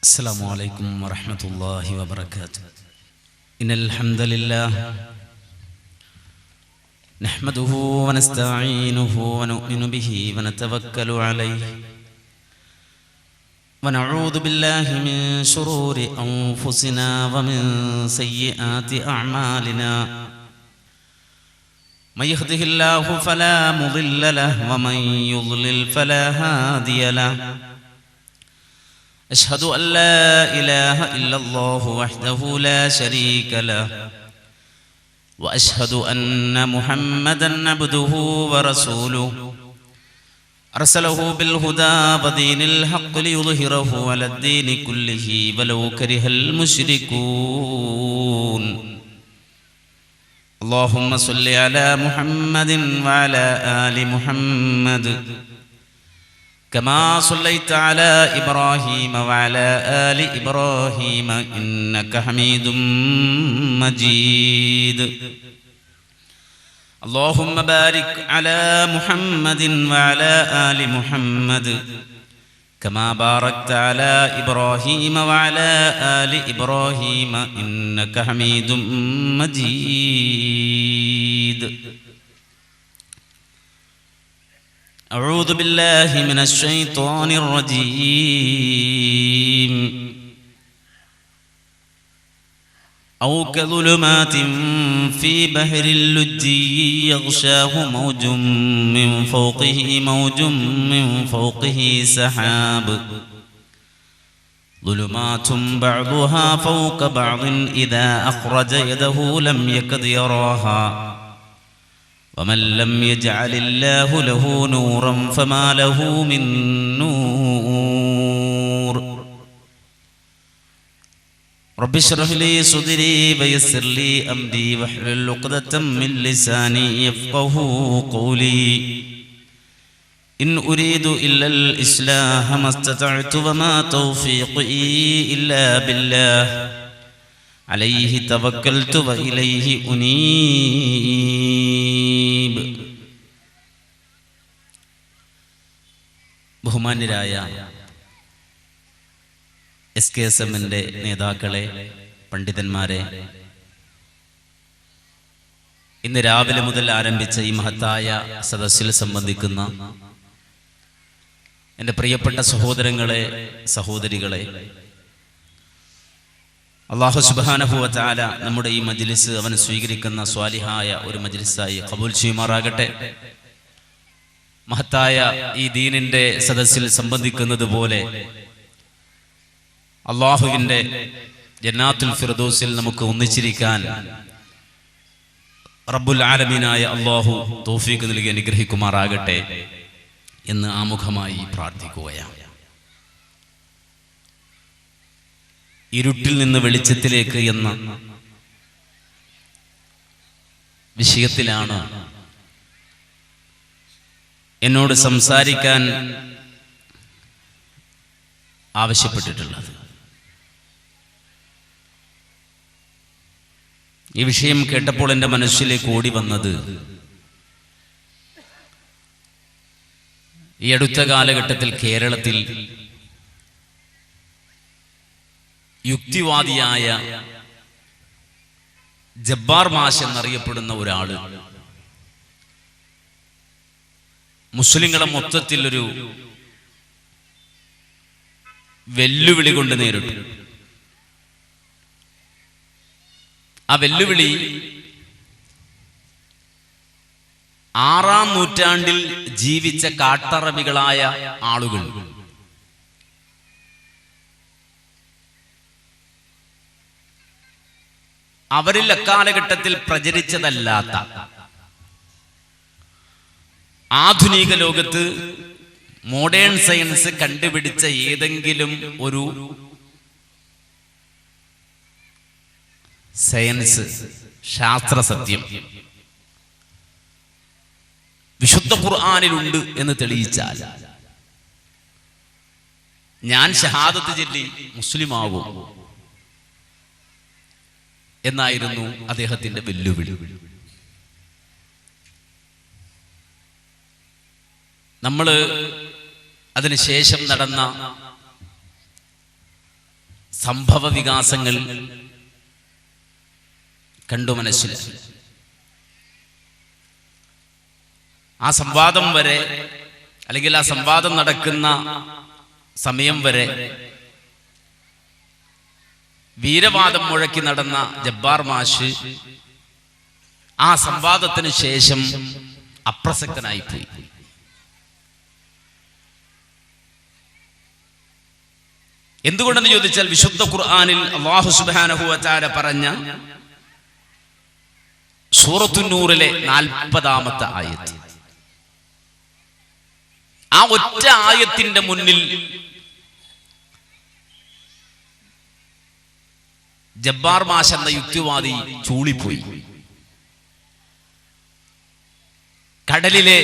السلام عليكم ورحمة الله وبركاته. إن الحمد لله نحمده ونستعينه ونؤمن به ونتوكل عليه ونعوذ بالله من شرور أنفسنا ومن سيئات أعمالنا. من يهده الله فلا مضل له ومن يضلل فلا هادي له. أشهد أن لا إله إلا الله وحده لا شريك له وأشهد أن محمدا عبده ورسوله أرسله بالهدى ودين الحق ليظهره على الدين كله ولو كره المشركون. اللهم صل على محمد وعلى آل محمد كما صليت على إبراهيم وعلى آل إبراهيم إنك حميد مجيد. اللهم بارك على محمد وعلى آل محمد كما باركت على إبراهيم وعلى آل إبراهيم إنك حميد مجيد. أعوذ بالله من الشيطان الرجيم. أو كظلمات في بحر اللجي يغشاه موج من فوقه سحاب ظلمات بعضها فوق بعض إذا أخرج يده لم يكد يراها ومن لم يجعل الله له نورا فما له من نور. رب اشرح لي صدري ويسر لي أمري واحلل عقدة من لساني يفقهوا قولي. إن أريد إلا الإصلاح ما استطعت وما توفيقي إلا بالله عليه توكلت وإليه أنيب. ബഹുമാന്യരായ SKSMന്റെ നേതാക്കളെ, പണ്ഡിതന്മാരെ, ഇന്ന് രാവിലെ മുതൽ ആരംഭിച്ച ഈ മഹത്തായ സദസ്സിൽ സംബന്ധിക്കുന്ന എൻ്റെ പ്രിയപ്പെട്ട സഹോദരങ്ങളെ, സഹോദരികളെ, അല്ലാഹു സുബ്ഹാനഹു വ തആല നമ്മുടെ ഈ മജ്ലിസ് അവൻ സ്വീകരിക്കുന്ന സ്വാലിഹായ ഒരു മജ്ലിസായി ഖബൂൽ ചെയ്യുമാറാകട്ടെ. മഹത്തായ ഈ ദീനിന്റെ സദസ്സിൽ സംബന്ധിക്കുന്നത് പോലെ അല്ലാഹുവിന്റെ ജന്നാത്തുൽ ഫിർദൗസിൽ നമുക്ക് ഒന്നിച്ചിരിക്കാൻ റബ്ബുൽ ആലമീനായ അല്ലാഹു തൗഫീഖ് നൽകി അനുഗ്രഹിക്കുമാറാകട്ടെ എന്ന് ആമുഖമായി പ്രാർത്ഥിക്കുകയാണ്. ഇരുട്ടിൽ നിന്ന് വെളിച്ചത്തിലേക്ക് എന്ന വിഷയത്തിലാണ് എന്നോട് സംസാരിക്കാൻ ആവശ്യപ്പെട്ടിട്ടുള്ളത്. ഈ വിഷയം കേട്ടപ്പോൾ എൻ്റെ മനസ്സിലേക്ക് ഓടി വന്നത് ഈ അടുത്ത കാലഘട്ടത്തിൽ കേരളത്തിൽ യുക്തിവാദിയായ ജബ്ബാർ മാഷ് എന്നറിയപ്പെടുന്ന ഒരാള് മുസ്ലിങ്ങളെ മൊത്തത്തിൽ ഒരു വെല്ലുവിളി കൊണ്ട് നേരിട്ടു. ആ വെല്ലുവിളി 6-ാം നൂറ്റാണ്ടിൽ ജീവിച്ച കാട്ടറബികളായ ആളുകൾ അവരിൽ അക്കാലഘട്ടത്തിൽ പ്രചരിച്ചതല്ലാത്ത ആധുനിക ലോകത്ത് മോഡേൺ സയൻസ് കണ്ടുപിടിച്ച ഏതെങ്കിലും ഒരു സയൻസ്, ശാസ്ത്ര സത്യം വിശുദ്ധ ഖുർആനിലുണ്ട് എന്ന് തെളിയിച്ചാൽ ഞാൻ ഷഹാദത്ത് ചൊല്ലി മുസ്ലിമാകും എന്നായിരുന്നു അദ്ദേഹത്തിന്റെ വെല്ലുവിളി. നമ്മൾ അതിനുശേഷം നടന്ന സംഭവ വികാസങ്ങൾ കണ്ടു മനസ്സിലാക്കി. ആ സംവാദം വരെ, അല്ലെങ്കിൽ ആ സംവാദം നടക്കുന്ന സമയം വരെ വീരവാദം മുഴക്കി നടന്ന ജബ്ബാർ മാഷ് ആ സംവാദത്തിന് ശേഷം അപ്രസക്തനായിപ്പോയി. എന്തുകൊണ്ടെന്ന് ചോദിച്ചാൽ, വിശുദ്ധ ഖുർആനിൽ അല്ലാഹു സുബ്ഹാനഹു വ തആല പറഞ്ഞ സൂറത്തുൻ നൂറിലെ 40-ാമത്തെ ആയത്ത്, ആ ഒറ്റ ആയത്തിന്റെ മുന്നിൽ ജബ്ബാർ മാഷ് എന്ന യുക്തിവാദി ചൂളിപ്പോയി. കടലിലെ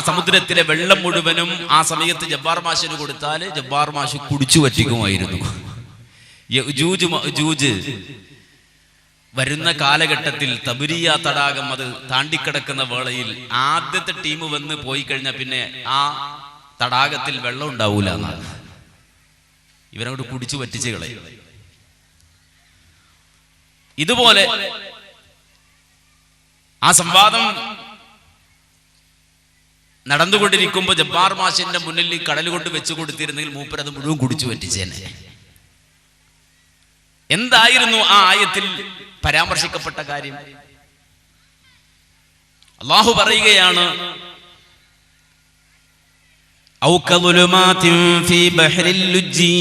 സമുദ്രത്തിലെ വെള്ളം മുഴുവനും ആ സമയത്ത് ജബ്ബാർ മാഷിന് കൊടുത്താൽ ജബ്ബാർ മാഷ് കുടിച്ചു വറ്റിക്കുമായിരുന്നു. യജൂജ് മഅജൂജ് വരുന്ന കാലഘട്ടത്തിൽ തബരിയ തടാകം അത് താണ്ടിക്കിടക്കുന്ന വേളയിൽ ആദ്യത്തെ ടീം വന്ന് പോയി കഴിഞ്ഞാൽ പിന്നെ ആ തടാകത്തിൽ വെള്ളം ഉണ്ടാവൂല എന്നാണ്. ഇവരങ്ങോട്ട് കുടിച്ചു വറ്റിച്ച് കളയും. ഇതുപോലെ ആ സംവാദം നടന്നുകൊണ്ടിരിക്കുമ്പോൾ ജബ്ബാർ മാഷിന്റെ മുന്നിൽ ഈ കടൽ കൊണ്ട് വെച്ചു കൊടുത്തിരുന്നെങ്കിൽ മൂപ്പരത് മുഴുവൻ കുടിച്ചു പറ്റിച്ചേനെ. എന്തായിരുന്നു ആ ആയത്തിൽ പരാമർശിക്കപ്പെട്ട കാര്യം? അല്ലാഹു പറയുകയാണ്, ഔ കദുലുമാതിൻ ഫീ ബഹ്രിൽ ലുജ്ജി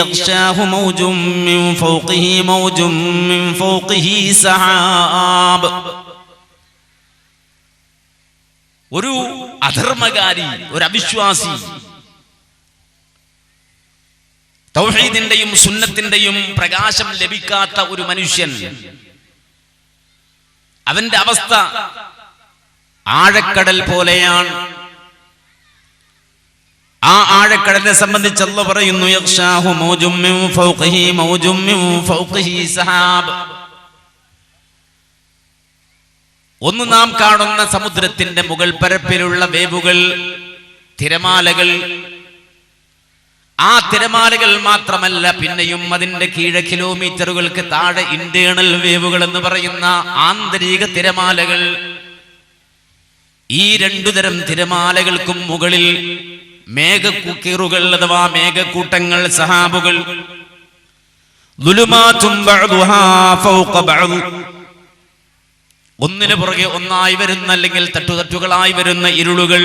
യഗ്ശാഹു മൗജും മിൻ ഫൗഖിഹി മൗജും മിൻ ഫൗഖിഹി സഹാബ്. ഒരു അധർമ്മകാരി, ഒരു അവിശ്വാസി, തൗഹീദിന്റെയും സുന്നത്തിന്റെയും പ്രകാശം ലഭിക്കാത്ത ഒരു മനുഷ്യൻ, അവന്റെ അവസ്ഥ ആഴക്കടൽ പോലെയാണ്. ആ ആഴക്കടലിനെ സംബന്ധിച്ച് അല്ലാഹു പറയുന്നു, യഗ്ശാഹു മൗജും മിൻ ഫൗഖിഹി മൗജും മിൻ ഫൗഖിഹി സഹാബ്. ഒന്ന് നാം കാണുന്ന സമുദ്രത്തിന്റെ മുകൾ പരപ്പിലുള്ള വേവുകൾ, തിരമാലകൾ, ആ തിരമാലകൾ മാത്രമല്ല, പിന്നെയും അതിന്റെ കീഴെ കിലോമീറ്ററുകൾക്ക് താഴെ ഇന്റേണൽ വേവുകൾ എന്ന് പറയുന്ന ആന്തരിക തിരമാലകൾ. ഈ രണ്ടു തരം തിരമാലകൾക്കും മുകളിൽ മേഘക്കുക്കിറുകൾ അഥവാ മേഘക്കൂട്ടങ്ങൾ, സഹാബുകൾ. ദുലുമാതും ബഅദുഹാ ഫൗഖ ബഅദ്, ഒന്നിനു പുറകെ ഒന്നായി വരുന്ന, അല്ലെങ്കിൽ തട്ടുതട്ടുകളായി വരുന്ന ഇരുളുകൾ.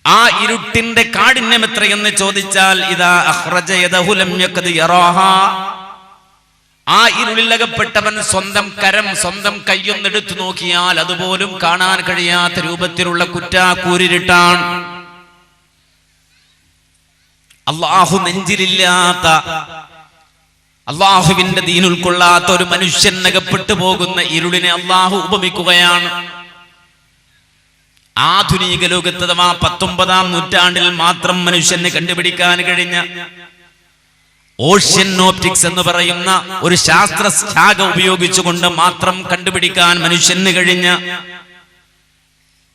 ആ ഇരുട്ടിന്റെ കാഠിന്യം എത്രയെന്ന് ചോദിച്ചാൽ, ഇദാ അഖ്റജ യദഹു ലം യഖദ് യറാഹാ, ആ ഇരുളിലകപ്പെട്ടവൻ സ്വന്തം കരം, സ്വന്തം കൈയൊന്നെടുത്തു നോക്കിയാൽ അതുപോലും കാണാൻ കഴിയാത്ത രൂപത്തിലുള്ള കുറ്റാക്കൂരിട്ടാണ്. അല്ലാഹു നെഞ്ചിലില്ലാത്ത, അള്ളാഹുവിന്റെ ദീൻ ഉൾക്കൊള്ളാത്ത ഒരു മനുഷ്യൻ അകപ്പെട്ടു പോകുന്ന ഇരുളിനെ അള്ളാഹു ഉപമിക്കുകയാണ്. ആധുനിക ലോകത്ത് അഥവാ 19-ാം നൂറ്റാണ്ടിൽ മാത്രം മനുഷ്യന് കണ്ടുപിടിക്കാൻ കഴിഞ്ഞ ഓഷ്യൻ ഓപ്റ്റിക്സ് എന്ന് പറയുന്ന ഒരു ശാസ്ത്ര ശാഖ ഉപയോഗിച്ചുകൊണ്ട് മാത്രം കണ്ടുപിടിക്കാൻ മനുഷ്യന് കഴിഞ്ഞ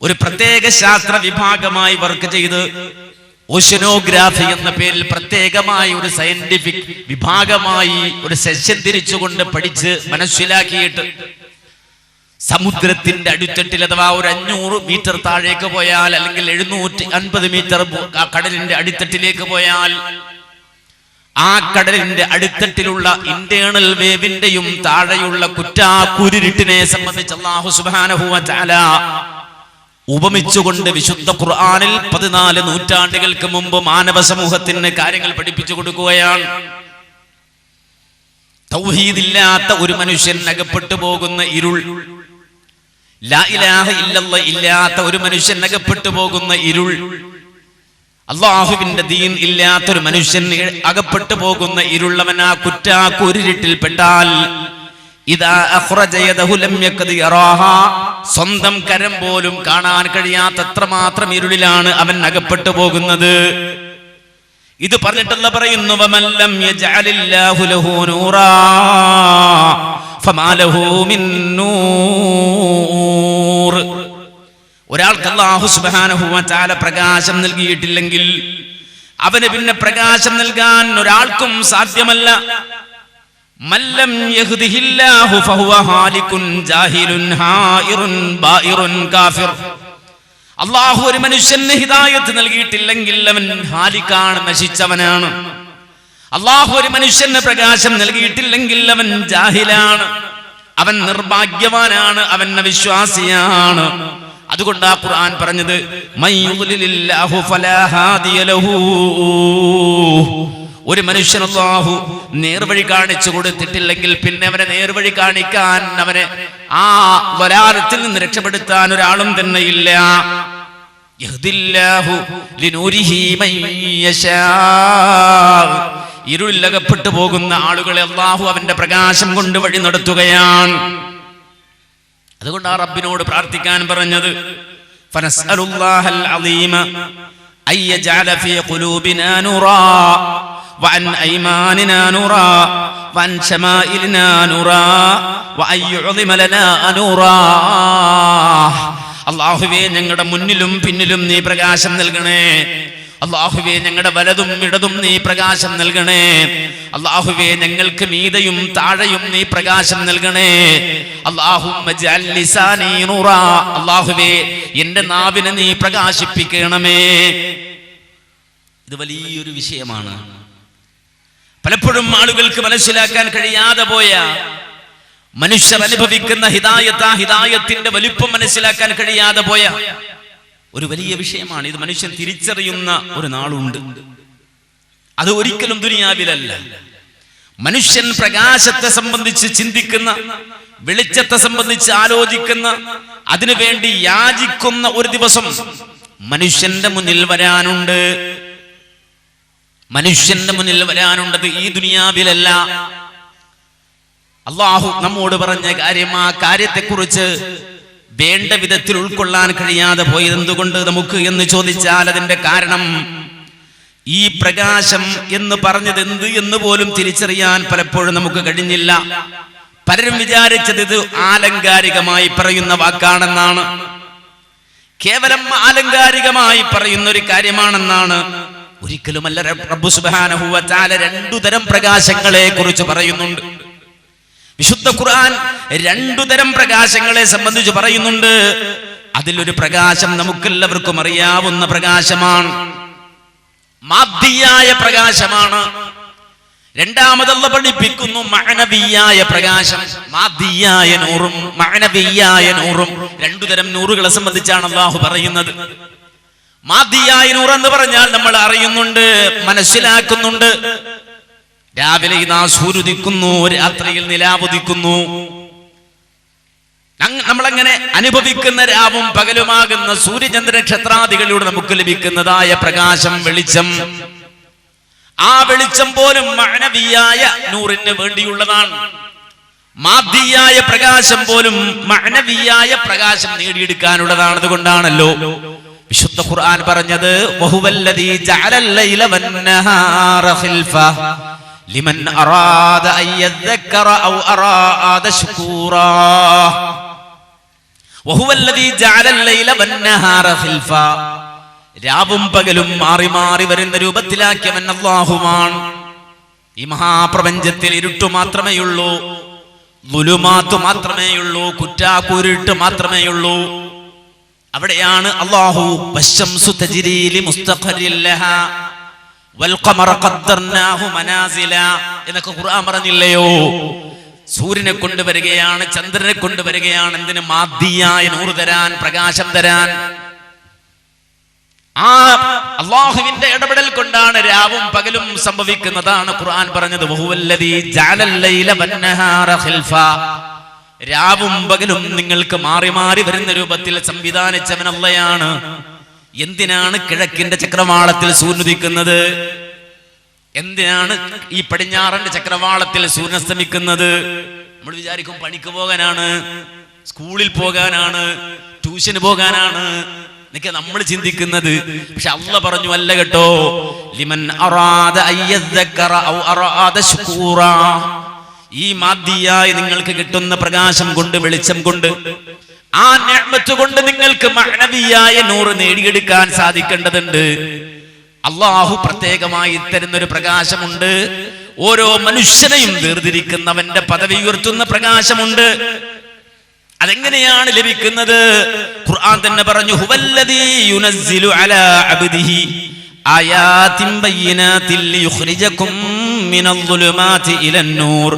ഒരു പ്രത്യേക ശാസ്ത്ര വിഭാഗമായി വർക്ക് ചെയ്ത് ഓഷ്യനോഗ്രാഫി എന്ന പേരിൽ പ്രത്യേകമായി ഒരു സയന്റിഫിക് വിഭാഗമായി ഒരു സെഷൻ തിരിച്ചുകൊണ്ട് പഠിച്ച് മനസ്സിലാക്കിയിട്ട് സമുദ്രത്തിന്റെ അടിത്തട്ടിൽ അഥവാ ഒരു 500 മീറ്റർ താഴേക്ക് പോയാൽ, അല്ലെങ്കിൽ 750 മീറ്റർ കടലിന്റെ അടിത്തട്ടിലേക്ക് പോയാൽ, ആ കടലിന്റെ അടിത്തട്ടിലുള്ള ഇന്റേണൽ വേവിന്റെയും താഴെയുള്ള കുറ്റാക്കുരുട്ടിനെ സംബന്ധിച്ച് അല്ലാഹു സുബ്ഹാനഹു വ തആല ഉപമിച്ചുകൊണ്ട് വിശുദ്ധ ഖുർആനിൽ 14 നൂറ്റാണ്ടുകൾക്ക് മുമ്പ് മാനവ സമൂഹത്തിന് കാര്യങ്ങൾ പഠിപ്പിച്ചു കൊടുക്കുകയാണ്. തൗഹീദില്ലാത്ത ഒരു മനുഷ്യൻ അകപ്പെട്ടു പോകുന്ന ഇരുൾ, ലാ ഇലാഹ ഇല്ലല്ലാഹ് ഇല്ലാത്ത ഒരു മനുഷ്യൻ അകപ്പെട്ടു പോകുന്ന ഇരുൾ, അല്ലാഹുവിന്റെ ദീൻ ഇല്ലാത്ത ഒരു മനുഷ്യൻ അകപ്പെട്ടു പോകുന്ന ഇരുളവൻ ആ കുറ്റാക്കുരുട്ടിൽ പെട്ടാൽ, ഇദാ അഖ്റജ യദഹു ലം യഖദ് യറാഹാ, സ്വന്തം കരം പോലും കാണാൻ കഴിയാത്തത്ര മാത്രം ഇരുളിലാണ് അവൻ അകപ്പെട്ടു പോകുന്നത്. ഇത് പറഞ്ഞിട്ടല്ല പറയുന്നു, വമൻ ലം യജഅലില്ലാഹു ലഹു നൂറാ ഫമാ ലഹു മിൻ നൂർ. ഒരാൾക്ക് അല്ലാഹു സുബ്ഹാനഹു വ തആല പ്രകാശം നൽകിയിട്ടില്ലെങ്കിൽ, അവന് പിന്നെ പ്രകാശം നൽകാൻ ഒരാൾക്കും സാധ്യമല്ല. മല്ലം യഹ്ദിഹില്ലാഹു ഫഹുവ ഹാലികുൻ ജാഹിലുൻ ഹായിറുൻ ബായിറുൻ കാഫിർ. അല്ലാഹു ഒരു മനുഷ്യന് ഹിദായത്ത് നൽകിയിട്ടില്ലെങ്കിൽ അവൻ ഹാലിക്കാണ്, നശിച്ചവനാണ്. അല്ലാഹു ഒരു മനുഷ്യന് പ്രകാശം നൽകിയിട്ടില്ലെങ്കിൽ അവൻ ജാഹിലാണ്, അവൻ നിർഭാഗ്യവാനാണ്, അവൻ അവിശ്വാസിയാണ്. അതുകൊണ്ടാ ഖുർആൻ പറഞ്ഞത് മയ്യുദ്ലിലില്ലാഹു ഫലാ ഹാദിയ ലഹു. ഒരു മനുഷ്യൻ അല്ലാഹു നേർവഴി കാണിച്ചു കൊടുത്തിട്ടില്ലെങ്കിൽ പിന്നെ അവനെ നേർവഴി കാണിക്കാൻ, അവനെ ആ വലാലത്തിൽ നിന്ന് രക്ഷപ്പെടുത്താൻ ഒരാളും തന്നെ ഇല്ല. യഹ്ദില്ലാഹു ലിനൂരിഹി മൻ യശാ. ഇരുളിലകപ്പെട്ടു പോകുന്ന ആളുകളെ അല്ലാഹു അവന്റെ പ്രകാശം കൊണ്ട് വഴി നടത്തുകയാണ്. അതുകൊണ്ട് ആ റബ്ബിനോട് പ്രാർത്ഥിക്കാൻ പറഞ്ഞത് ഫനസ്അലുല്ലാഹൽ അളീമ അയ്യജഅല ഫീ ഖുലൂബിനാ നൂറാ വഅൻ അയ്മാനിനാ നൂറാ വഅൻ ശമാഇലിനാ നൂറാ വഅയ്യുഅളിമ ലനാ നൂറാ. അല്ലാഹുവേ, ഞങ്ങളുടെ മുന്നിലും പിന്നിലും നീ പ്രകാശം നൽകണേ. അല്ലാഹുവേ, ഞങ്ങളുടെ വലതും ഇടതും നീ പ്രകാശം നൽകണേ. അല്ലാഹുവേ, ഞങ്ങൾക്ക് മീതയും താഴെയും നീ പ്രകാശം നൽകണേ. അല്ലാഹുമ്മ ജഅൽ ലിസാനി നൂറാ. അല്ലാഹുവേ, എൻ്റെ നാവിനെ നീ പ്രകാശിപ്പിക്കണമേ. ഇത് വലിയൊരു വിഷയമാണ്. പലപ്പോഴും ആളുകൾക്ക് മനസ്സിലാക്കാൻ കഴിയാതെ പോയ, മനുഷ്യർ അനുഭവിക്കുന്ന ഹിദായത്തിന്റെ വലിപ്പം മനസ്സിലാക്കാൻ കഴിയാതെ പോയ ഒരു വലിയ വിഷയമാണ്. ഇത് മനുഷ്യൻ തിരിച്ചറിയുന്ന ഒരു നാളുണ്ട്. അത് ഒരിക്കലും ദുനിയാവിലല്ല. മനുഷ്യൻ പ്രകാശത്തെ സംബന്ധിച്ച് ചിന്തിക്കുന്ന, വെളിച്ചത്തെ സംബന്ധിച്ച് ആലോചിക്കുന്ന, അതിനുവേണ്ടി യാചിക്കുന്ന ഒരു ദിവസം മനുഷ്യന്റെ മുന്നിൽ വരാനുണ്ട്. മനുഷ്യന്റെ മുന്നിൽ വരാനുണ്ടത് ഈ ദുനിയാവിലല്ല. അല്ലാഹു നമ്മോട് പറഞ്ഞ കാര്യം, ആ കാര്യത്തെക്കുറിച്ച് വേണ്ട വിധത്തിൽ ഉൾക്കൊള്ളാൻ കഴിയാതെ പോയത് എന്തുകൊണ്ട് നമുക്ക് എന്ന് ചോദിച്ചാൽ അതിന്റെ കാരണം, ഈ പ്രകാശം എന്ന് പറഞ്ഞത് എന്ത് എന്ന് പോലും തിരിച്ചറിയാൻ പലപ്പോഴും നമുക്ക് കഴിഞ്ഞില്ല. പലരും വിചാരിച്ചത് ഇത് ആലങ്കാരികമായി പറയുന്ന വാക്കാണെന്നാണ്, കേവലം ആലങ്കാരികമായി പറയുന്ന ഒരു കാര്യമാണെന്നാണ്. ഒരിക്കലുമല്ല. റബ്ബ് സുബ്ഹാനഹു വ തആല രണ്ടു തരം പ്രകാശങ്ങളെ കുറിച്ച് പറയുന്നുണ്ട്. വിശുദ്ധ ഖുർആൻ രണ്ടു തരം പ്രകാശങ്ങളെ സംബന്ധിച്ച് പറയുന്നുണ്ട്. അതിലൊരു പ്രകാശം നമുക്കെല്ലാവർക്കും അറിയാവുന്ന പ്രകാശമാണ്, മാദ്ദിയായ പ്രകാശമാണ്. രണ്ടാമതല്ല പഠിപ്പിക്കുന്നു മഅനവിയായ പ്രകാശം. മാദ്ദിയായ നൂറും മഅനവിയായ നൂറും, രണ്ടു തരം നൂറുകളെ സംബന്ധിച്ചാണ് അല്ലാഹു പറയുന്നത്. മാദ്ദിയായ നൂർ എന്ന് പറഞ്ഞാൽ നമ്മൾ അറിയുന്നുണ്ട്, മനസ്സിലാക്കുന്നുണ്ട്. രാവിലെ ഇതാ സൂര്യദിക്കുന്നു, രാത്രിയിൽ നിലാവുദിക്കുന്നു. നമ്മളങ്ങനെ അനുഭവിക്കുന്ന രാവും പകലുമാകുന്ന സൂര്യചന്ദ്ര നക്ഷത്രാദികളിലൂടെ നമുക്ക് ലഭിക്കുന്നതായ പ്രകാശം, വെളിച്ചം, ആ വെളിച്ചം പോലും മഅനവിയായ നൂറിന് വേണ്ടിയുള്ളതാണ്. മാദ്ദിയായ പ്രകാശം പോലും മഅനവിയായ പ്രകാശം നേടിയെടുക്കാനുള്ളതാണ്. അതുകൊണ്ടാണല്ലോ വിശുദ്ധ ഖുർആൻ പറഞ്ഞത് വഹുവല്ലദീ ജഅലൽ ലൈല വന്നഹാറ ഖിൽഫ ലിമൻ അറാദ അൻ യദ്ദക്കറ ഔ അറാദ ശുകൂറാ. വഹുവല്ലദീ ജഅലൽ ലൈല വന്നഹാറ ഖിൽഫ, രാവും പകലും മാറി മാറി വരുന്ന രൂപത്തിലാക്കിയവൻ അല്ലാഹുവാണ്. ഈ മഹാപ്രപഞ്ചത്തിൽ ഇരുട്ട് മാത്രമേയുള്ളൂ, ദുലുമാത്ത് മാത്രമേയുള്ളൂ, കുറ്റാക്കൂരിട്ട് മാത്രമേയുള്ളൂ. അവിടെയാണ് അല്ലാഹു വശംസു തജ്രീ ലിമുസ്തഖറിൻ ലഹാ വൽ ഖമറ ഖദ്ദർനാഹു മനാസില എന്നൊക്കെ ഖുർആൻ പറഞ്ഞില്ലയോ? സൂര്യനെ കൊണ്ടുവരികയാണ്, ചന്ദ്രനെ കൊണ്ടുവരികയാണ്. എന്തിന്? മാദ്ദിയായ നൂറ് തരാൻ, പ്രകാശം തരാൻ. ആ അല്ലാഹുവിന്റെ ഇടപെടൽ കൊണ്ടാണ് രാവും പകലും സംഭവിക്കുന്നതാണ് ഖുർആൻ പറഞ്ഞത് വഹുവല്ലദീ ജഅലൽ ലൈല വന്നഹാറ ഖിൽഫ. രാവും പകലും നിങ്ങൾക്ക് മാറി മാറി വരുന്ന രൂപത്തിൽ സംവിധാനിച്ചവൻ അല്ലാഹുവാണ്. എന്തിനാണ് കിഴക്കിന്റെ ചക്രവാളത്തിൽ സൂര്യൻ ഉദിക്കുന്നത്? എന്തിനാണ് ഈ പടിഞ്ഞാറന്റെ ചക്രവാളത്തിൽ സൂര്യൻ അസ്തമിക്കുന്നത്? നമ്മൾ വിചാരിക്കും പണിക്ക് പോകാനാണ്, സ്കൂളിൽ പോകാനാണ്, ട്യൂഷന് പോകാനാണ് എന്നൊക്കെ നമ്മൾ ചിന്തിക്കുന്നത്. പക്ഷെ അല്ലാഹ് പറഞ്ഞു അല്ല കേട്ടോ, ലിമൻ അറാദ അയ്യദ്ദക്കറ ഔ അറാദ ശുകൂറാ. ഈ മാദ്ദിയായി നിങ്ങൾക്ക് കിട്ടുന്ന പ്രകാശം കൊണ്ട്, വെളിച്ചം കൊണ്ട്, ആ നിഅമത്ത് കൊണ്ട് നിങ്ങൾക്ക് മഅനവിയായ നൂറ് നേടിയെടുക്കാൻ സാധിക്കേണ്ടതുണ്ട്. അള്ളാഹു പ്രത്യേകമായി തരുന്നൊരു പ്രകാശമുണ്ട്. ഓരോ മനുഷ്യനെയും വേർതിരിക്കുന്നവന്റെ പദവി ഉയർത്തുന്ന പ്രകാശമുണ്ട്. അതെങ്ങനെയാണ് ലഭിക്കുന്നത്? ഖുർആൻ തന്നെ പറഞ്ഞു, ഹുവല്ലദീ യുനസ്സിലു അലാ അബ്ദിഹി ആയാതിൻ ബയ്യിനാതിൻ ലിയുഖ്രിജകും മിനൽ-ളുലുമാതി ഇലൻ-നൂർ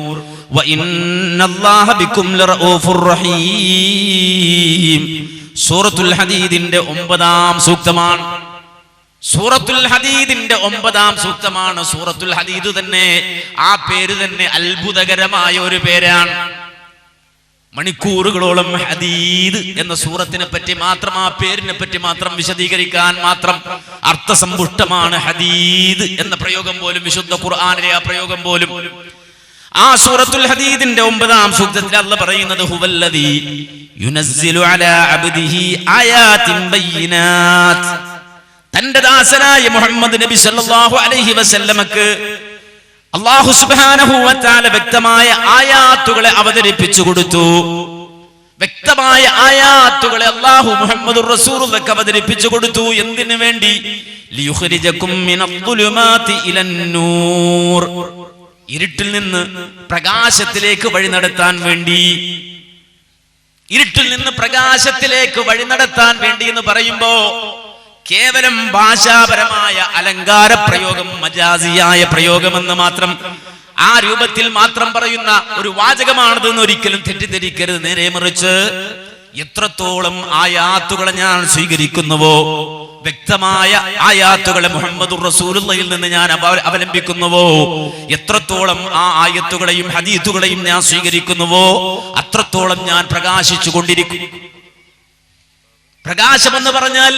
വഇന്നല്ലാഹ ബികും ലറഊഫുർ റഹീം. സൂറത്തുൽ ഹദീദിന്റെ 9-ാം സൂക്തമാണ്. സൂറത്തുൽ ഹദീദിന്റെ 9-ാം സൂക്തമാണ്. സൂറത്തുൽ ഹദീദ് തന്നെ, ആ പേര് തന്നെ അത്ഭുതകരമായ ഒരു പേരാണ്. മണിക്കൂറുകളോളം ഹദീദ് എന്ന സൂറത്തിനെ പറ്റി മാത്രം, ആ പേരിനെ പറ്റി മാത്രം വിശദീകരിക്കാൻ മാത്രം അർത്ഥസമ്പുഷ്ടമാണ് ഹദീദ് എന്ന പ്രയോഗം പോലും, വിശുദ്ധ ഖുർആനിലെ ആ പ്രയോഗം പോലും. ആ സൂറത്തുൽ ഹദീദിന്റെ 9-ാം സൂക്തത്തിൽ അല്ലാഹ് പറയുന്നത്, ഹുവല്ലദീ യുനസ്സിലു അലാ അബ്ദിഹി ആയാതിൻ ബയ്യിനാത്ത്. തന്റെ ദാസനായ മുഹമ്മദ് നബി സല്ലല്ലാഹു അലൈഹി വസല്ലമക്ക് അല്ലാഹു സുബ്ഹാനഹു വ തആല വ്യക്തമായ ആയാത്തുകളെ അവതരിപ്പിച്ചു കൊടുത്തു. വ്യക്തമായ ആയാത്തുകളെ അല്ലാഹു മുഹമ്മദുർ റസൂലുള്ളാഹിക്ക് അവതരിപ്പിച്ചു കൊടുത്തു. എന്തിനു വേണ്ടി? ലിയുഖ്രിജകും മിനൽ-ളുലുമാതി ഇലൻ-നൂർ, ഇരുട്ടിൽ നിന്ന് പ്രകാശത്തിലേക്ക് വഴി നടത്താൻ വേണ്ടി. ഇരുട്ടിൽ നിന്ന് പ്രകാശത്തിലേക്ക് വഴി നടത്താൻ വേണ്ടി എന്ന് പറയുമ്പോ കേവലം ഭാഷാപരമായ അലങ്കാര പ്രയോഗം, മജാസിയായ പ്രയോഗമെന്ന് മാത്രം, ആ രൂപത്തിൽ മാത്രം പറയുന്ന ഒരു വാചകമാണതെന്ന് ഒരിക്കലും തെറ്റിദ്ധരിക്കരുത്. നേരെ മറിച്ച് എത്രത്തോളം ആയാത്തുകളെ ഞാൻ സ്വീകരിക്കുന്നുവോ, വ്യക്തമായ ആയാത്തുകളെ മുഹമ്മദുർ റസൂലുള്ളാഹിയിൽ നിന്ന് ഞാൻ അവലംബിക്കുന്നുവോ, എത്രത്തോളം ആ ആയത്തുകളെയും ഹദീസുകളെയും ഞാൻ സ്വീകരിക്കുന്നുവോ, അത്രത്തോളം ഞാൻ പ്രകാശിച്ചു കൊണ്ടിരിക്കും. പ്രകാശം എന്ന് പറഞ്ഞാൽ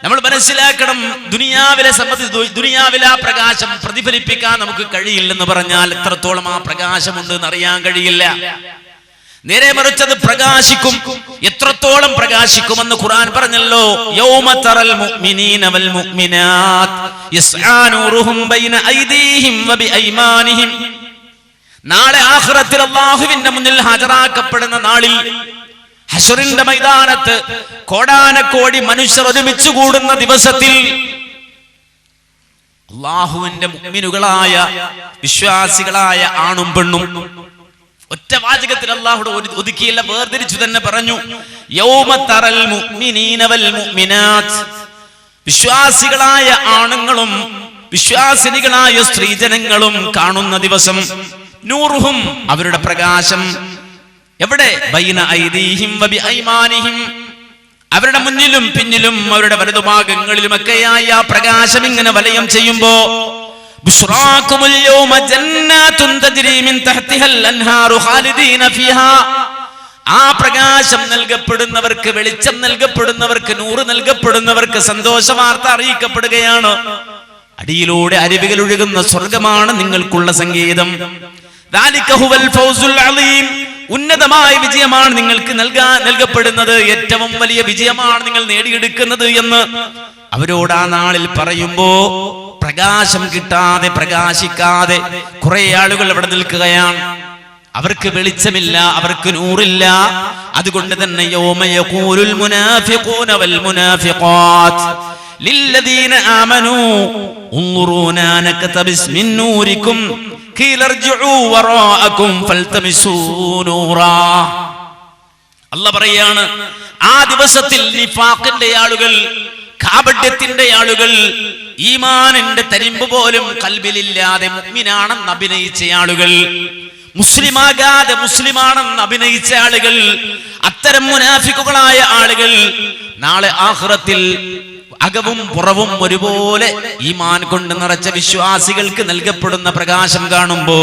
നമ്മൾ മനസ്സിലാക്കണം, ദുനിയാവിലെ സംബന്ധിച്ച് ദുനിയാവിലെ ആ പ്രകാശം പ്രതിഫലിപ്പിക്കാൻ നമുക്ക് കഴിയില്ലെന്ന് പറഞ്ഞാൽ എത്രത്തോളം ആ പ്രകാശമുണ്ട് എന്ന് അറിയാൻ കഴിയില്ല. നേരെ മറിച്ചത് പ്രകാശിക്കും. എത്രത്തോളം പ്രകാശിക്കുമെന്ന് ഖുർആൻ പറഞ്ഞല്ലോ, യൗമ തറൽ മുഅ്മിനീന വൽ മുഅ്മിനാത്ത് യസ്ആ നൂറുഹും ബൈന ഐദീഹിം വബിഐമാനിഹിം. നാളെ ആഖിറത്തിൽ അല്ലാഹുവിന്റെ മുന്നിൽ ഹാജരാക്കപ്പെടുന്ന നാളിൽ, ഹശ്റിന്റെ മൈതാനത്ത് കോടാനക്കോടി മനുഷ്യർ ഒരുമിച്ച് കൂടുന്ന ദിവസത്തിൽ അല്ലാഹുവിന്റെ മുഅ്മിനുകളായ വിശ്വാസികളായ ആണും പെണ്ണും ഒറ്റ വാചകത്തിൽ അല്ലാഹുടെ ഒതുക്കിയില്ല, വേർതിരിച്ചു തന്നെ പറഞ്ഞു, യൗമ തറൽ മുഅ്മിനീന വൽ മുഅ്മിനാത്ത്. വിശ്വാസികളായ ആണുങ്ങളും വിശ്വാസിനികളായ സ്ത്രീജനങ്ങളും കാണുന്ന ദിവസം, നൂറുഹും അവരുടെ പ്രകാശം എവിടെ? ബൈന ഐദീഹിം വബിഐമാനിഹിം, അവരുടെ മുന്നിലും പിന്നിലും അവരുടെ വലതുഭാഗങ്ങളിലുമൊക്കെയായി ആ പ്രകാശം ഇങ്ങനെ വലയം ചെയ്യുമ്പോ, ബുശ്റാകുമുൽ യൗമ ജന്നാതുൻ തജ്രി മിൻ തഹ്തിഹൽ അൻഹാറു ഖാലിദീന ഫീഹാ. ആ പ്രകാശം നൽകപ്പെടുന്നവർക്ക്, വെളിച്ചം നൽകപ്പെടുന്നവർക്ക്, നൂറ് നൽകപ്പെടുന്നവർക്ക് സന്തോഷ വാർത്ത അറിയിക്കപ്പെടുകയാണ്. അടിയിലൂടെ അരുവികൾ ഒഴുകുന്ന സ്വർഗമാണ് നിങ്ങൾക്കുള്ള സംഗീതം. ദാലിക ഹുവൽ ഫൗസുൽ അലീം. ഉന്നതമായ വിജയമാണ് നിങ്ങൾക്ക് നൽകപ്പെടുന്നത്, ഏറ്റവും വലിയ വിജയമാണ് നിങ്ങൾ നേടിയെടുക്കുന്നത് എന്ന് അവരോട് ആ നാളിൽ പറയുമ്പോ, പ്രകാശം കിട്ടാതെ, പ്രകാശിക്കാതെ കുറെ ആളുകൾ അവിടെ നിൽക്കുകയാണ്. അവർക്ക് വെളിച്ചമില്ല, അവർക്ക് നൂറില്ല. അതുകൊണ്ട് തന്നെ യൗമ യഖൂലുൽ മുനാഫിഖൂന വൽ മുനാഫിഖാത്ത് ലില്ലദീന ആമനൂ ഉൻദുറൂനാ നക്തബിസ് മിൻ നൂരിക്കും ഖീല ഇർജിഉ വറാഅകും ഫൽതമിസൂ നൂറാ. അല്ലാഹ് പറയാണ്, ആ ദിവസത്തിൽ നിഫാഖിന്റെ ആളുകൾ, കാപട്യത്തിന്റെ ആളുകൾ, ഈമാനിന്റെ തരിമ്പ് പോലും കൽബിലില്ലാതെ മുഅ്മിനാണെന്ന് അഭിനയിച്ച ആളുകൾ, മുസ്ലിമാകാതെ മുസ്ലിമാണെന്ന് അഭിനയിച്ച ആളുകൾ, അത്തരം മുനാഫിക്കുകളായ ആളുകൾ നാളെ ആഖിറത്തിൽ അകവും പുറവും ഒരുപോലെ ഈമാൻ കൊണ്ട് നിറച്ച വിശ്വാസികൾക്ക് നൽകപ്പെടുന്ന പ്രകാശം കാണുമ്പോ,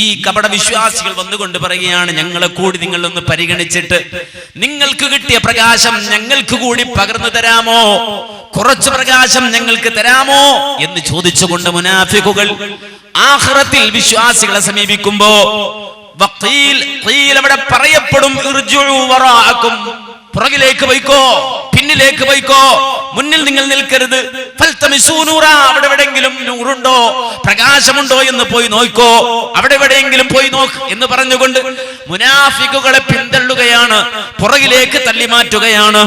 ഈ കപട വിശ്വാസികൾ വന്നുകൊണ്ട് പറയുകയാണ്, ഞങ്ങളെ കൂടി നിങ്ങളൊന്ന് പരിഗണിച്ചിട്ട് നിങ്ങൾക്ക് കിട്ടിയ പ്രകാശം ഞങ്ങൾക്ക് കൂടി പകർന്നു തരാമോ, കുറച്ച് പ്രകാശം ഞങ്ങൾക്ക് തരാമോ എന്ന് ചോദിച്ചുകൊണ്ട് മുനാഫിക്കുകൾ ആഖിറത്തിൽ വിശ്വാസികളെ സമീപിക്കുമ്പോ, അവിടെ പറയപ്പെടും, ഇർജിഉ വറാഅകും, പുറകിലേക്ക് പോയിക്കോ, പിന്നിലേക്ക് പോയിക്കോ, മുന്നിൽ നിങ്ങൾ നിൽക്കരുത്. ഫൽതമിസൂ നൂറാ, അവിടെ എവിടെയെങ്കിലും നൂറുണ്ടോ, പ്രകാശമുണ്ടോ എന്ന് പോയി നോക്കോ, അവിടെ എവിടെയെങ്കിലും പോയി നോക്ക് എന്ന് പറഞ്ഞുകൊണ്ട് മുനാഫിക്കുകളെ പിന്തള്ളുകയാണ്, പുറകിലേക്ക് തള്ളി മാറ്റുകയാണ്.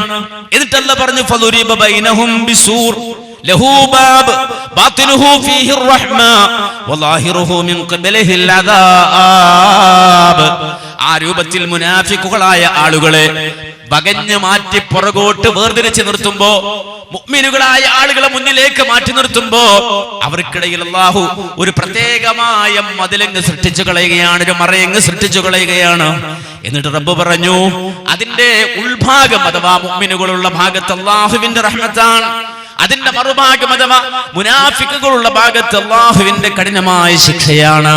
എന്നിട്ട് അല്ലാഹ് പറഞ്ഞു, ഫളുരിബ ബൈനഹും ബിസൂർ, ലഹു ബാബ് ബാത്തിനുഹു ഫീഹിർ റഹ്മ വലാഹിറുഹു മിൻ ഖബലിഹിൽ അദാബ്. ആ രൂപത്തിൽ മുനാഫിക്കുകളായ ആളുകളെ വകഞ്ഞു മാറ്റി പുറകോട്ട് വേർതിരിച്ച് നിർത്തുമ്പോ, മുഅ്മിനുകളായ ആളുകളെ മുന്നിലേക്ക് മാറ്റി നിർത്തുമ്പോ അവർക്കിടയിൽ അല്ലാഹു ഒരു പ്രത്യേകമായ മതിലങ്ങ് സൃഷ്ടിച്ചു കളയുകയാണ്, ഒരു മറയങ്ങ് സൃഷ്ടിച്ചു കളയുകയാണ്. എന്നിട്ട് റബ്ബ് പറഞ്ഞു, അതിന്റെ ഉൾഭാഗം അഥവാ മുഅ്മിനുകളുള്ള ഭാഗത്ത് അല്ലാഹുവിന്റെ റഹ്മത്താണ്, അതിന്റെ മറുഭാഗം അഥവാ മുനാഫിക്കുകളുള്ള ഭാഗത്ത് അല്ലാഹുവിന്റെ കഠിനമായ ശിക്ഷയാണ്.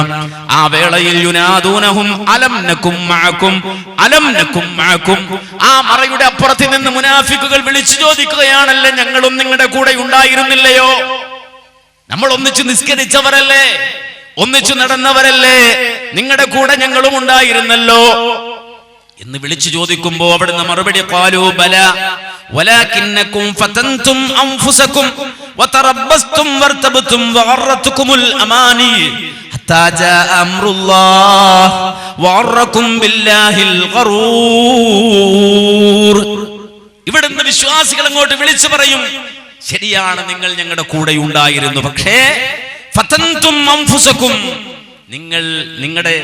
ആ വേളയിൽ യുനാദൂനഹും അലം നകും മഅകും അലം നകും മഅകും. ആ മറയുടെ അപ്പുറത്ത് നിന്ന് മുനാഫിക്കുകൾ വിളിച്ചു ചോദിക്കുകയാണല്ലേ, ഞങ്ങളും നിങ്ങളുടെ കൂടെ ഉണ്ടായിരുന്നില്ലയോ? നമ്മൾ ഒന്നിച്ചു നിസ്കരിച്ചവരല്ലേ, ഒന്നിച്ചു നടന്നവരല്ലേ, നിങ്ങളുടെ കൂടെ ഞങ്ങളും ഉണ്ടായിരുന്നല്ലോ എന്ന് വിളിച്ചു ചോദിക്കുമ്പോ അവിടുന്ന് മറുപടി ഖാലൂ ബല വലാകിന്നകും ഫതൻതും അൻഫുസകും വതറബ്ബസ്തും വർതബ്തും വഗറതുകുമുൽ അമാനി ഹത്താ ജാ അംറുല്ലാഹ് വഗറകും ബില്ലാഹിൽ ഗറൂർ. ഇവിടുന്ന് വിശ്വാസികൾ അങ്ങോട്ട് വിളിച്ചു പറയും, ശരിയാണ്, നിങ്ങൾ ഞങ്ങളുടെ കൂടെ ഉണ്ടായിരുന്നു, പക്ഷേ ഫതൻതും അൻഫുസകും, നിങ്ങൾ നിങ്ങളുടെ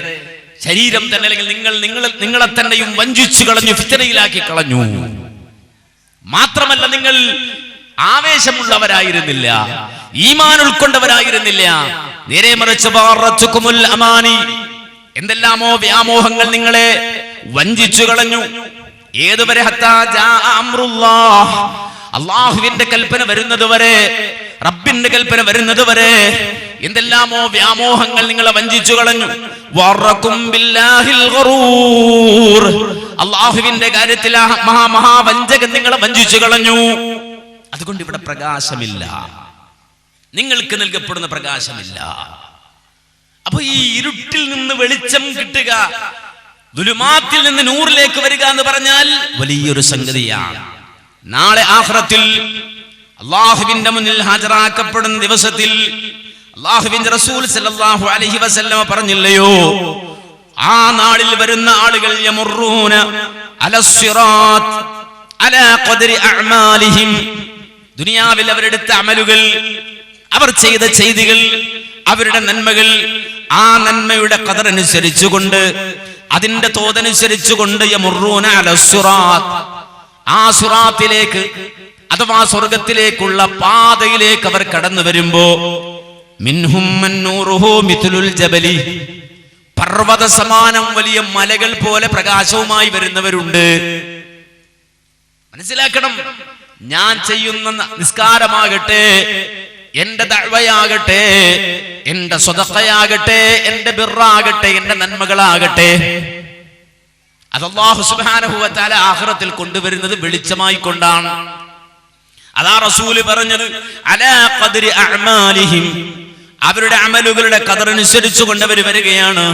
ശരീരം തന്നെ അല്ലെങ്കിൽ നിങ്ങളെ തന്നെയും വഞ്ചിച്ചു കളഞ്ഞു, ഫിത്നയിലാക്കി കളഞ്ഞു. മാത്രമല്ല, നിങ്ങൾ ആവേശമുള്ളവരായിരുന്നില്ല, ഈമാൻ ഉൾക്കൊണ്ടവരായിരുന്നില്ല. നേരെ മറിച്ച് വഗറതുകുമുൽ അമാനി, എന്തെല്ലാമോ വ്യാമോഹങ്ങൾ നിങ്ങളെ വഞ്ചിച്ചു കളഞ്ഞു. ഏതുവരെ? ഹത്താ ജാ അംറുല്ലാഹ്, അല്ലാഹുവിന്റെ കൽപ്പന വരുന്നത് വരെ, റബ്ബിന്റെ കൽപ്പന വരുന്നത് വരെ എന്തെല്ലാമോ വ്യാമോഹങ്ങൾ നിങ്ങളെ വഞ്ചിച്ചു കളഞ്ഞു. വറകും ബില്ലാഹിൽ ഗറൂർ, അല്ലാഹുവിന്റെ കാര്യത്തിൽ മഹാവഞ്ചകൻ നിങ്ങളെ വഞ്ചിച്ചു കളഞ്ഞു. അതുകൊണ്ട് ഇവിടെ പ്രകാശമില്ല, നിങ്ങൾക്ക് നൽകപ്പെടുന്ന പ്രകാശമില്ല. അപ്പൊ ഈ ഇരുട്ടിൽ നിന്ന് വെളിച്ചം കിട്ടുക, ദുലുമാത്തിൽ നിന്ന് നൂറിലേക്ക് വരിക എന്ന് പറഞ്ഞാൽ വലിയൊരു സംഗതിയാണ്. നാളെ ആഖിറത്തിൽ അല്ലാഹുവിന്റെ മുന്നിൽ ഹാജരാക്കപ്പെടുന്ന ദിവസത്തിൽ അല്ലാഹുവിന്റെ റസൂൽ സല്ലല്ലാഹു അലൈഹി വസല്ലം പറഞ്ഞില്ലയോ, ആ നാളിൽ വരുന്ന ആളുകൾ യമുറൂന അലസ്സിറാത്ത് അലാ ഖദരി അഅമാലിഹിം, ദുനിയാവിൽ അവരെടുത്ത അമലുകൾ, അവർ ചെയ്ത ചെയ്തികൾ, അവരുടെ നന്മകൾ, ആ നന്മയുടെ ഖദർ അനുസരിച്ചുകൊണ്ട്, അതിന്റെ തോതനുസരിച്ചുകൊണ്ട് യമുറൂന അലസ്സിറാത്ത്, ആ സിറാത്തിലേക്ക് അഥവാ സ്വർഗത്തിലേക്കുള്ള പാതയിലേക്ക് അവർ കടന്നു വരുമ്പോ മിൻഹും മന്നൂറുഹു മിത്ലുൽ ജബലി, പർവ്വത സമാനം വലിയ മലകൾ പോലെ പ്രകാശവുമായി വരുന്നവരുണ്ട്. മനസ്സിലാക്കണം, ഞാൻ ചെയ്യുന്ന നിസ്കാരമാകട്ടെ, എന്റെ ദഅവയാകട്ടെ, എന്റെ സ്വതഖയാകട്ടെ, എന്റെ ബിറാകട്ടെ, എന്റെ നന്മകളാകട്ടെ, അത് അല്ലാഹു സുബ്ഹാനഹു വ തആല ആഖിറത്തിൽ കൊണ്ടുവരുന്നത് വെളിച്ചമായി കൊണ്ടാണ്. അതാ റസൂല് പറഞ്ഞത്, അലാ ഖദ്രി അഅമാലിഹിം, അവരുടെ അമലുകളുടെ ഖദർ അനുസരിച്ചു കൊണ്ടവർ വരികയാണ്.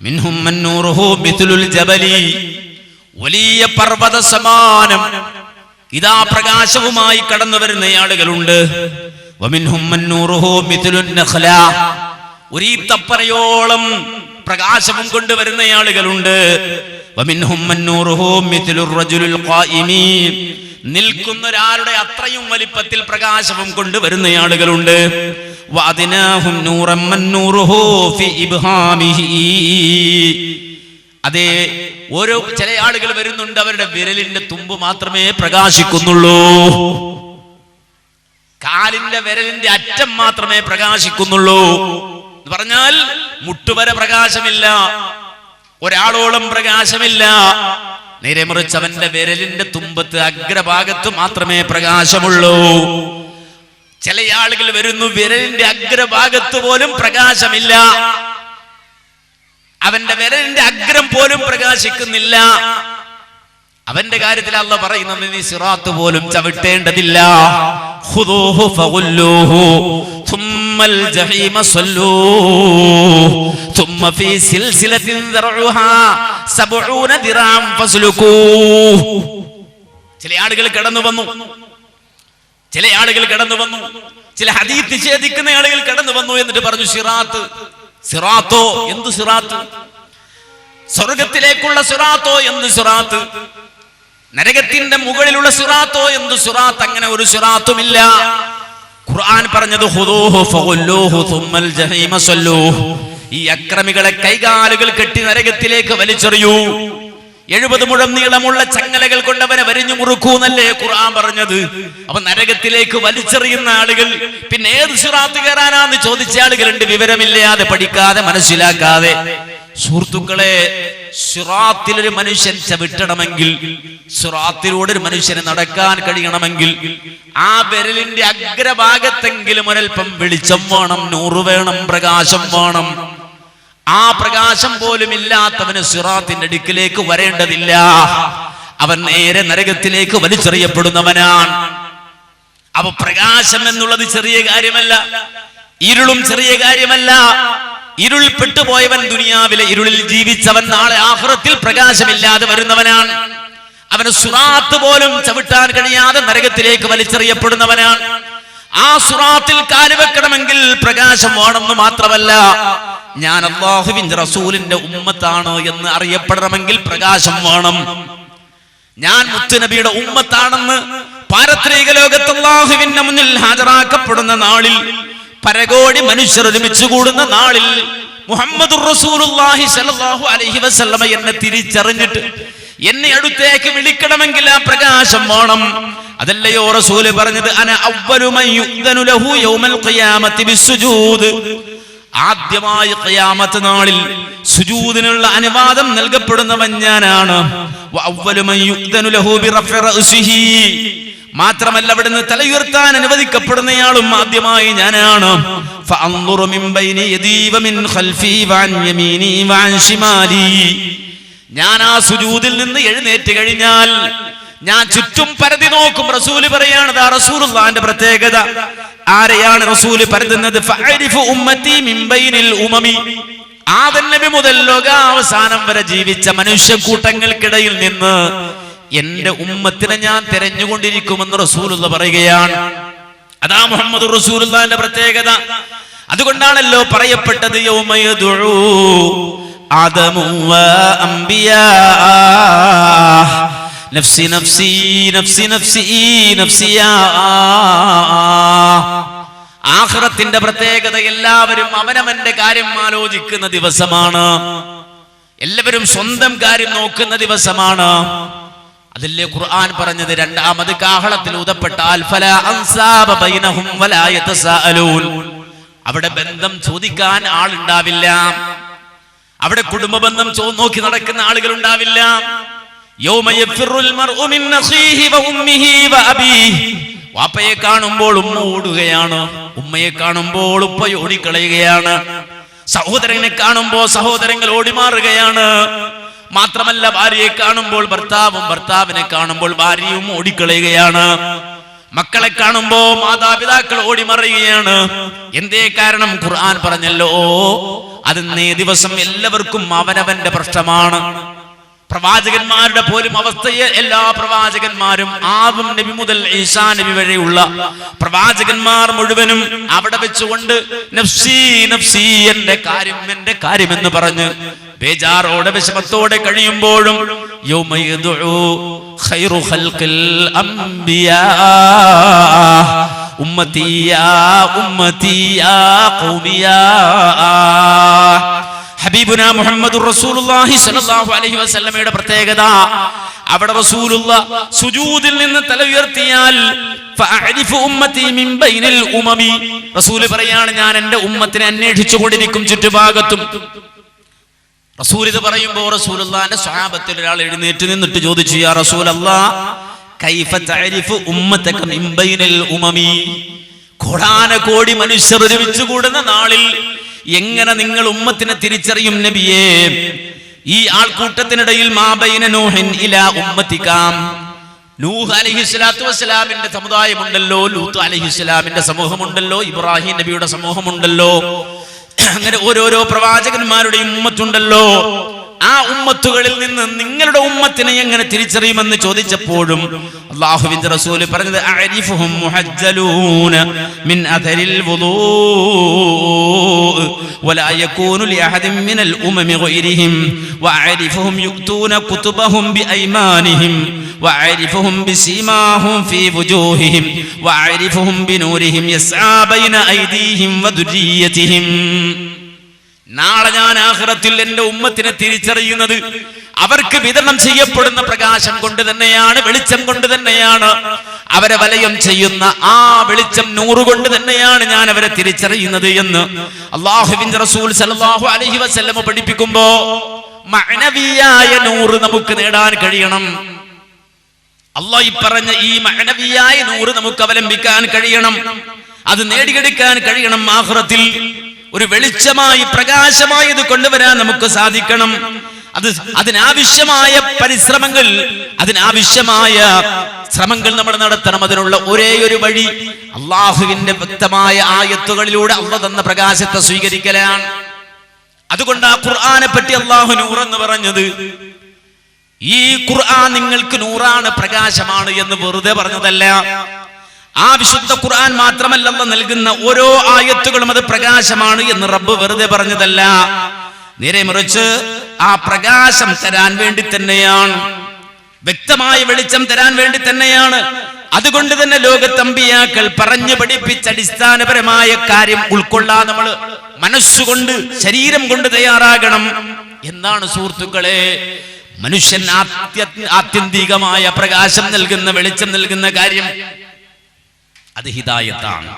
മിൻഹും മന്നൂറുഹു മിത്ലുൽ ജബലി, വലിയ പർവ്വത സമാനം ഇതാ പ്രകാശവുമായി കടന്നു വരുന്ന ആളുകളുണ്ട്. വമിൻഹും മന്നൂറുഹു മിത്ലുൻ നഖ്ല, ഒരു ഈത്തപ്പനയോളം പ്രകാശവും കൊണ്ടുവരുന്ന ആളുകളുണ്ട്. വമിൻഹും മന്നൂറുഹു മിത്ലുർ റജുലുൽ ഖായിമി, നിൽക്കുന്ന ഒരാളുടെ അത്രയും വലിപ്പത്തിൽ പ്രകാശവും കൊണ്ടുവരുന്ന ആളുകളുണ്ട്. വഅദ്നാഹും നൂറൻ മന്നൂറുഹു ഫി ഇബ്ഹാമിഹി, അതേ ഓരോ ചില ആളുകൾ വരുന്നുണ്ട്, അവരുടെ വിരലിന്റെ തുമ്പ് മാത്രമേ പ്രകാശിക്കുന്നുള്ളൂ, കാലിന്റെ വിരലിന്റെ അറ്റം മാത്രമേ പ്രകാശിക്കുന്നുള്ളൂ എന്ന് പറഞ്ഞാൽ മുട്ടുവരെ പ്രകാശമില്ല, ഒരാളോളം പ്രകാശമില്ല. നേരെ മറിച്ച് അവന്റെ വിരലിന്റെ തുമ്പത്ത് അഗ്രഭാഗത്ത് മാത്രമേ പ്രകാശമുള്ളൂ. ചില ആളുകൾ വരുന്നു, വിരലിന്റെ അഗ്രഭാഗത്ത് പോലും പ്രകാശമില്ല, അവന്റെ വിരലിന്റെ അഗ്രം പോലും പ്രകാശിക്കുന്നില്ല. അവന്റെ കാര്യത്തിൽ അല്ലാഹു പറയുന്നത്, നീ സിറാത്ത് പോലും ചവിട്ടേണ്ടതില്ല. ഖുദൂഹു ഫഗുല്ലൂഹു തുമ്മൽ ജഹീമ സല്ലൂഹു തുമ്മ ഫീ സിൽസിലത്തിൻ ദർഉഹാ 70 ദിറാം ഫസ്ലുകൂഹു. ചില ആളുകൾ കടന്നു വന്നു, ചില ഹദീസ് നിഷേധിക്കുന്ന ആളുകൾ കടന്നു വന്നു, എന്നിട്ട് പറഞ്ഞു സിറാത്ത്. സിറാത്തോ? എന്ത് സിറാത്ത്? സ്വർഗത്തിലേക്കുള്ള സിറാത്തോ? എന്ത് സിറാത്ത്? നരകത്തിന്റെ മുകളിലുള്ള സിറാത്തോ? എന്ത് സിറാത്ത്? അങ്ങനെ ഒരു സിറാത്തുമില്ല. ഖുർആൻ പറഞ്ഞത് ഖുദൂഹു ഫഗുല്ലൂഹു തുമ്മൽ ജഹീമ സല്ലൂഹു, ഈ അക്രമികളെ കൈകാലുകൾ കെട്ടി നരകത്തിലേക്ക് വലിച്ചെറിയൂ, 70 മുഴം നീളമുള്ള ചങ്ങലകൾ കൊണ്ട് അവനെ വരിഞ്ഞു മുറുക്കൂന്നല്ലേ ഖുർആൻ പറഞ്ഞത്. അപ്പൊ നരകത്തിലേക്ക് വലിച്ചെറിയുന്ന ആളുകൾ പിന്നെ ഏത് സിറാത്ത് കയറാനാന്ന് ചോദിച്ച ആളുകളുണ്ട്, വിവരമില്ലാതെ, പഠിക്കാതെ, മനസ്സിലാക്കാതെ. സുഹൃത്തുക്കളെ, സിറാത്തിൽ ഒരു മനുഷ്യൻ ചവിട്ടണമെങ്കിൽ, സിറാത്തിലൂടെ ഒരു മനുഷ്യന് നടക്കാൻ കഴിയണമെങ്കിൽ ആ വിരലിന്റെ അഗ്രഭാഗത്തെങ്കിലും ഒരൽപ്പം വെളിച്ചം വേണം, നൂറ് വേണം, പ്രകാശം വേണം. ആ പ്രകാശം പോലും ഇല്ലാത്തവന് സിറാത്തിന്റെ അടുക്കിലേക്ക് വരേണ്ടതില്ല. അവൻ നേരെ നരകത്തിലേക്ക് വലിച്ചെറിയപ്പെടുന്നവനാണ്. അപ്പൊ പ്രകാശം എന്നുള്ളത് ചെറിയ കാര്യമല്ല, ഇരുളും ചെറിയ കാര്യമല്ല. ഇരുൾ പെട്ടുപോയവൻ, ദുനിയാവിലെ ഇരുളിൽ ജീവിച്ചവൻ നാളെ ആഖിറത്തിൽ പ്രകാശമില്ലാതെ വരുന്നവനാണ്. അവന് സിറാത്ത് പോലും ചവിട്ടാൻ കഴിയാതെ നരകത്തിലേക്ക് വലിച്ചെറിയപ്പെടുന്നവനാണ്. ആ സിറാത്തിൽ കാലുവെക്കണമെങ്കിൽ പ്രകാശം വേണമെന്ന് മാത്രമല്ല, ഞാൻ അല്ലാഹുവിന്റെ റസൂലിന്റെ ഉമ്മത്താണ് എന്ന് അറിയപ്പെടണമെങ്കിൽ പ്രകാശം വേണം. ഞാൻ മുത്തുനബിയുടെ ഉമ്മത്താണെന്ന് പാരത്രിക ലോകത്ത് അല്ലാഹുവിന്റെ മുന്നിൽ ഹാജരാക്കപ്പെടുന്ന നാളിൽ, പരകോടി മനുഷ്യർ ഒരുമിച്ച് കൂടുന്ന നാളിൽ മുഹമ്മദുർ റസൂലുള്ളാഹി സ്വല്ലല്ലാഹു അലൈഹി വസല്ലമ എന്നെ തിരിച്ചറിഞ്ഞിട്ട് എന്നെ അടുത്തേക്ക് വിളിക്കണമെങ്കിൽ ആ പ്രകാശം വേണം. അതല്ലയോ റസൂല് പറഞ്ഞത്, അന അവ്വലു മൻ യുഅ്ദനു ലഹു യൗമൽ ഖിയാമത്തി ബിസ്സുജൂദ്, ആദ്യമായി ഖിയാമത്ത് നാളിൽ സുജൂദിനുള്ള അനുവാദം നൽകപ്പെടുന്നവൻ ഞാനാണ്. വ അവ്വലു മൻ യുഅ്ദനു ലഹു ബിറഫഇ റഅസിഹി, മാത്രമല്ല അവിടുന്ന് തല ഉയർത്താൻ അനുവദിക്കപ്പെടുന്നയാളും ആദ്യമായി ഞാനാണ്. ഫഅൻദുറു മിൻ ബൈനി യദീ വ മിൻ ഖൽഫി വ അൻ യമീനി വ അൻ ശിമാലി, ഞാൻ ആ സുജൂദിൽ നിന്ന് എഴുന്നേറ്റ് കഴിഞ്ഞാൽ ഞാൻ ചുറ്റും പരതി നോക്കും. റസൂല് പറയാണ്, ദാ റസൂലുള്ളാഹിന്റെ പ്രത്യേകത. ആരെയാണ് റസൂല് പരതുന്നത്? ഫഅരിഫു ഉമ്മത്തി മിൻ ബൈനിൽ ഉമമി, ആദം നബി മുതൽ ലോകാവസാനം വരെ ജീവിച്ച മനുഷ്യക്കൂട്ടങ്ങൾക്കിടയിൽ നിന്ന് എന്റെ ഉമ്മത്തിനെ ഞാൻ തിരഞ്ഞുകൊണ്ടിരിക്കുമെന്ന് റസൂലുള്ള പറയുകയാണ്. അതാ മുഹമ്മദ് റസൂലുള്ളാഹിന്റെ പ്രത്യേകത. അതുകൊണ്ടാണല്ലോ പറയപ്പെട്ടത്, യൗമ യദ്ഉ ആദമു വ അംബിയാ നഫ്സി നഫ്സി നഫ്സി നഫ്സി നഫ്സിയാ. ആഖിറത്തിന്റെ പ്രത്യേകത, എല്ലാവരും അവനവന്റെ കാര്യം ആലോചിക്കുന്ന ദിവസമാണ്. എല്ലാവരും സ്വന്തം കാര്യം നോക്കുന്ന ദിവസമാണ്. അതല്ലേ ഖുർആൻ പറഞ്ഞത്, രണ്ടാമത് കാഹളത്തിൽ ഊതപ്പെട്ടാൽ ഫലാ അൻസാബ ബൈനഹും വലാ യതസാഅലൂൻ, അവിടെ ബന്ധം ചോദിക്കാൻ ആളുണ്ടാവില്ല, അവിടെ കുടുംബ ബന്ധം നോക്കി നടക്കുന്ന ആളുകൾ ഉണ്ടാവില്ല. യൗമ യഫിറുൽ മർഉ മിൻ അഖീഹി വ ഉമ്മിഹി വ അബീഹി, വാപ്പയെ കാണുമ്പോൾ ഉമ്മ ഓടുകയാണ്, ഉമ്മയെ കാണുമ്പോൾ ഉപ്പ ഓടിക്കളയുകയാണ്, സഹോദരനെ കാണുമ്പോൾ സഹോദരങ്ങൾ ഓടിമാറുകയാണ്. മാത്രമല്ല ഭാര്യയെ കാണുമ്പോൾ ഭർത്താവും, ഭർത്താവിനെ കാണുമ്പോൾ ഭാര്യയും ഓടിക്കളയുകയാണ്. മക്കളെ കാണുമ്പോ മാതാപിതാക്കൾ ഓടിമറയുകയാണ്. എന്തേ കാരണം? ഖുർആൻ പറഞ്ഞല്ലോ, അതിന്നേ ദിവസം എല്ലാവർക്കും അവനവന്റെ പ്രശ്നമാണ്. പ്രവാചകന്മാരുടെ പോലും അവസ്ഥയെ എല്ലാ പ്രവാചകന്മാരും, ആദം നബി മുതൽ ഈസാ നബി വരെയുള്ള പ്രവാചകന്മാർ മുഴുവനും അവിടെ വെച്ചുകൊണ്ട് നഫ്സി നഫ്സി, എന്റെ കാര്യം എന്ന് പറഞ്ഞ് ബേജാറോടെ വിഷമത്തോടെ കഴിയുമ്പോഴും യൗമ യദ്ഉ ഖൈറു ഖൽഖിൽ അംബിയാ ഉമ്മത്തി യാ ഉമ്മത്തി യാ ഖൗമിയാ. ഹബീബുന മുഹമ്മദുർ റസൂലുള്ളാഹി സ്വല്ലല്ലാഹു അലൈഹി വസല്ലമയുടെ പ്രത്യേകത, അവിടെ റസൂലുള്ള സുജൂദിൽ നിന്ന് തല ഉയർത്തിയാൽ ഫഅരിഫു ഉമ്മത്തി മിൻ ബൈനിൽ ഉമമി, റസൂൽ പറയാണ്, ഞാൻ എന്റെ ഉമ്മത്തിനെ അന്വേഷിച്ചു കൊണ്ടിരിക്കും ചുറ്റുഭാഗത്തും. റസൂൽ ഇത് പറയുമ്പോൾ റസൂലുള്ളാഹിന്റെ സ്വഹാബത്തിൽ ഒരാൾ എഴുന്നേറ്റ് നിന്നിട്ട് ചോദിച്ചു, യാ റസൂലല്ലാഹ് കൈഫ തഅരിഫു ഉമ്മതക മിൻ ബൈനിൽ ഉമമി, കോടാനകോടി മനുഷ്യർ ഒരുമിച്ച് കൂടുന്ന നാളിൽ എങ്ങനെ നിങ്ങൾ ഉമ്മത്തിനെ തിരിച്ചറിയും നബിയേ? ഈ ആൾക്കൂട്ടത്തിനിടയിൽ മാ ബൈന നൂഹിൻ ഇലാ ഉമ്മതികാം, നൂഹ് അലൈഹിസ്സലാത്തു വസ്സലാമിന്റെ സമുദായമുണ്ടല്ലോ, ലൂത്ത് അലൈഹിസ്സലാമിന്റെ സമൂഹമുണ്ടല്ലോ, ഇബ്രാഹിം നബിയുടെ സമൂഹമുണ്ടല്ലോ, അങ്ങനെ ഓരോരോ പ്രവാചകന്മാരുടെയും ഉമ്മത്തുണ്ടല്ലോ. ആ ഉമ്മത്തുകളിൽ നിന്ന് നിങ്ങളുടെ ഉമ്മത്തിനെ എങ്ങനെ തിരിച്ചറിയുമെന്ന് ചോദിച്ചപ്പോഴും അല്ലാഹുവിന്റെ റസൂൽ പറഞ്ഞത്, അഅരിഫുഹും മുഹജ്ജലൂന മിൻ അഥരിൽ വുളൂ വലാ യകൂനു ലിഅഹദിൻ മിനൽ ഉമമി ഗൈരിഹിം വഅരിഫുഹും യുഅ്തൂന കുതുബഹും ബിഐമാനിഹിം വഅരിഫുഹും ബിസീമാഹും ഫീ വുജൂഹിഹിം വഅരിഫുഹും ബിനൂരിഹിം യസ്ആ ബൈന ഐദീഹിം വദുരിയതിഹിം. നാളെ ഞാൻ ആഖിറത്തിൽ എൻ്റെ ഉമ്മത്തിനെ തിരിച്ചറിയുന്നത് അവർക്ക് വിതരണം ചെയ്യപ്പെടുന്ന പ്രകാശം കൊണ്ട് തന്നെയാണ്, വെളിച്ചം കൊണ്ട് തന്നെയാണ്. അവരെ വലയം ചെയ്യുന്ന ആ വെളിച്ചം നൂറ് കൊണ്ട് തന്നെയാണ് ഞാൻ അവരെ തിരിച്ചറിയുന്നത് എന്ന് അല്ലാഹുവിന്റെ റസൂൽ സല്ലല്ലാഹു അലൈഹി വസല്ലം പഠിപ്പിക്കുമ്പോ മഅനവിയായ നൂറ് നമുക്ക് നേടാൻ കഴിയണം. അല്ലാഹ് ഈ പറഞ്ഞ ഈ മഅനവിയായ നൂറ് നമുക്ക് അവലംബിക്കാൻ കഴിയണം. അത് നേടിയെടുക്കാൻ കഴിയണം. ആഖിറത്തിൽ ഒരു വെളിച്ചമായി പ്രകാശമായി ഇത് കൊണ്ടുവരാൻ നമുക്ക് സാധിക്കണം. അതിനാവശ്യമായ പരിശ്രമങ്ങൾ, അതിനാവശ്യമായ ശ്രമങ്ങൾ നമ്മൾ നടത്തണം. അതിനുള്ള ഒരേ ഒരു വഴി അള്ളാഹുവിന്റെ വ്യക്തമായ ആയത്തുകളിലൂടെ അള്ളാഹ് തന്ന പ്രകാശത്തെ സ്വീകരിക്കലാണ്. അതുകൊണ്ട് ആ ഖുർആനെ പറ്റി അള്ളാഹു നൂർ എന്ന് പറഞ്ഞത്, ഈ ഖുർആൻ നിങ്ങൾക്ക് നൂറാണ്, പ്രകാശമാണ് എന്ന് വെറുതെ പറഞ്ഞതല്ല. ആ വിശുദ്ധ ഖുർആൻ മാത്രമല്ല അല്ലാഹ് നൽകുന്ന ഓരോ ആയത്തുകളും അത് പ്രകാശമാണ് എന്ന് റബ്ബ് വെറുതെ പറഞ്ഞതല്ല. നേരെ മറിച്ച് ആ പ്രകാശം തരാൻ വേണ്ടി തന്നെയാണ്, വ്യക്തമായ വെളിച്ചം തരാൻ വേണ്ടി തന്നെയാണ്. അതുകൊണ്ട് തന്നെ ലോകത്ത് അമ്പിയാക്കൾ പറഞ്ഞു പഠിപ്പിച്ച അടിസ്ഥാനപരമായ കാര്യം ഉൾക്കൊള്ളാൻ നമ്മൾ മനസ്സുകൊണ്ട് ശരീരം കൊണ്ട് തയ്യാറാകണം. എന്താണ് സുഹൃത്തുക്കളെ? മനുഷ്യൻ ആത്യന്തികമായ പ്രകാശം നൽകുന്ന, വെളിച്ചം നൽകുന്ന കാര്യം അത് ഹിദായത്താണ്.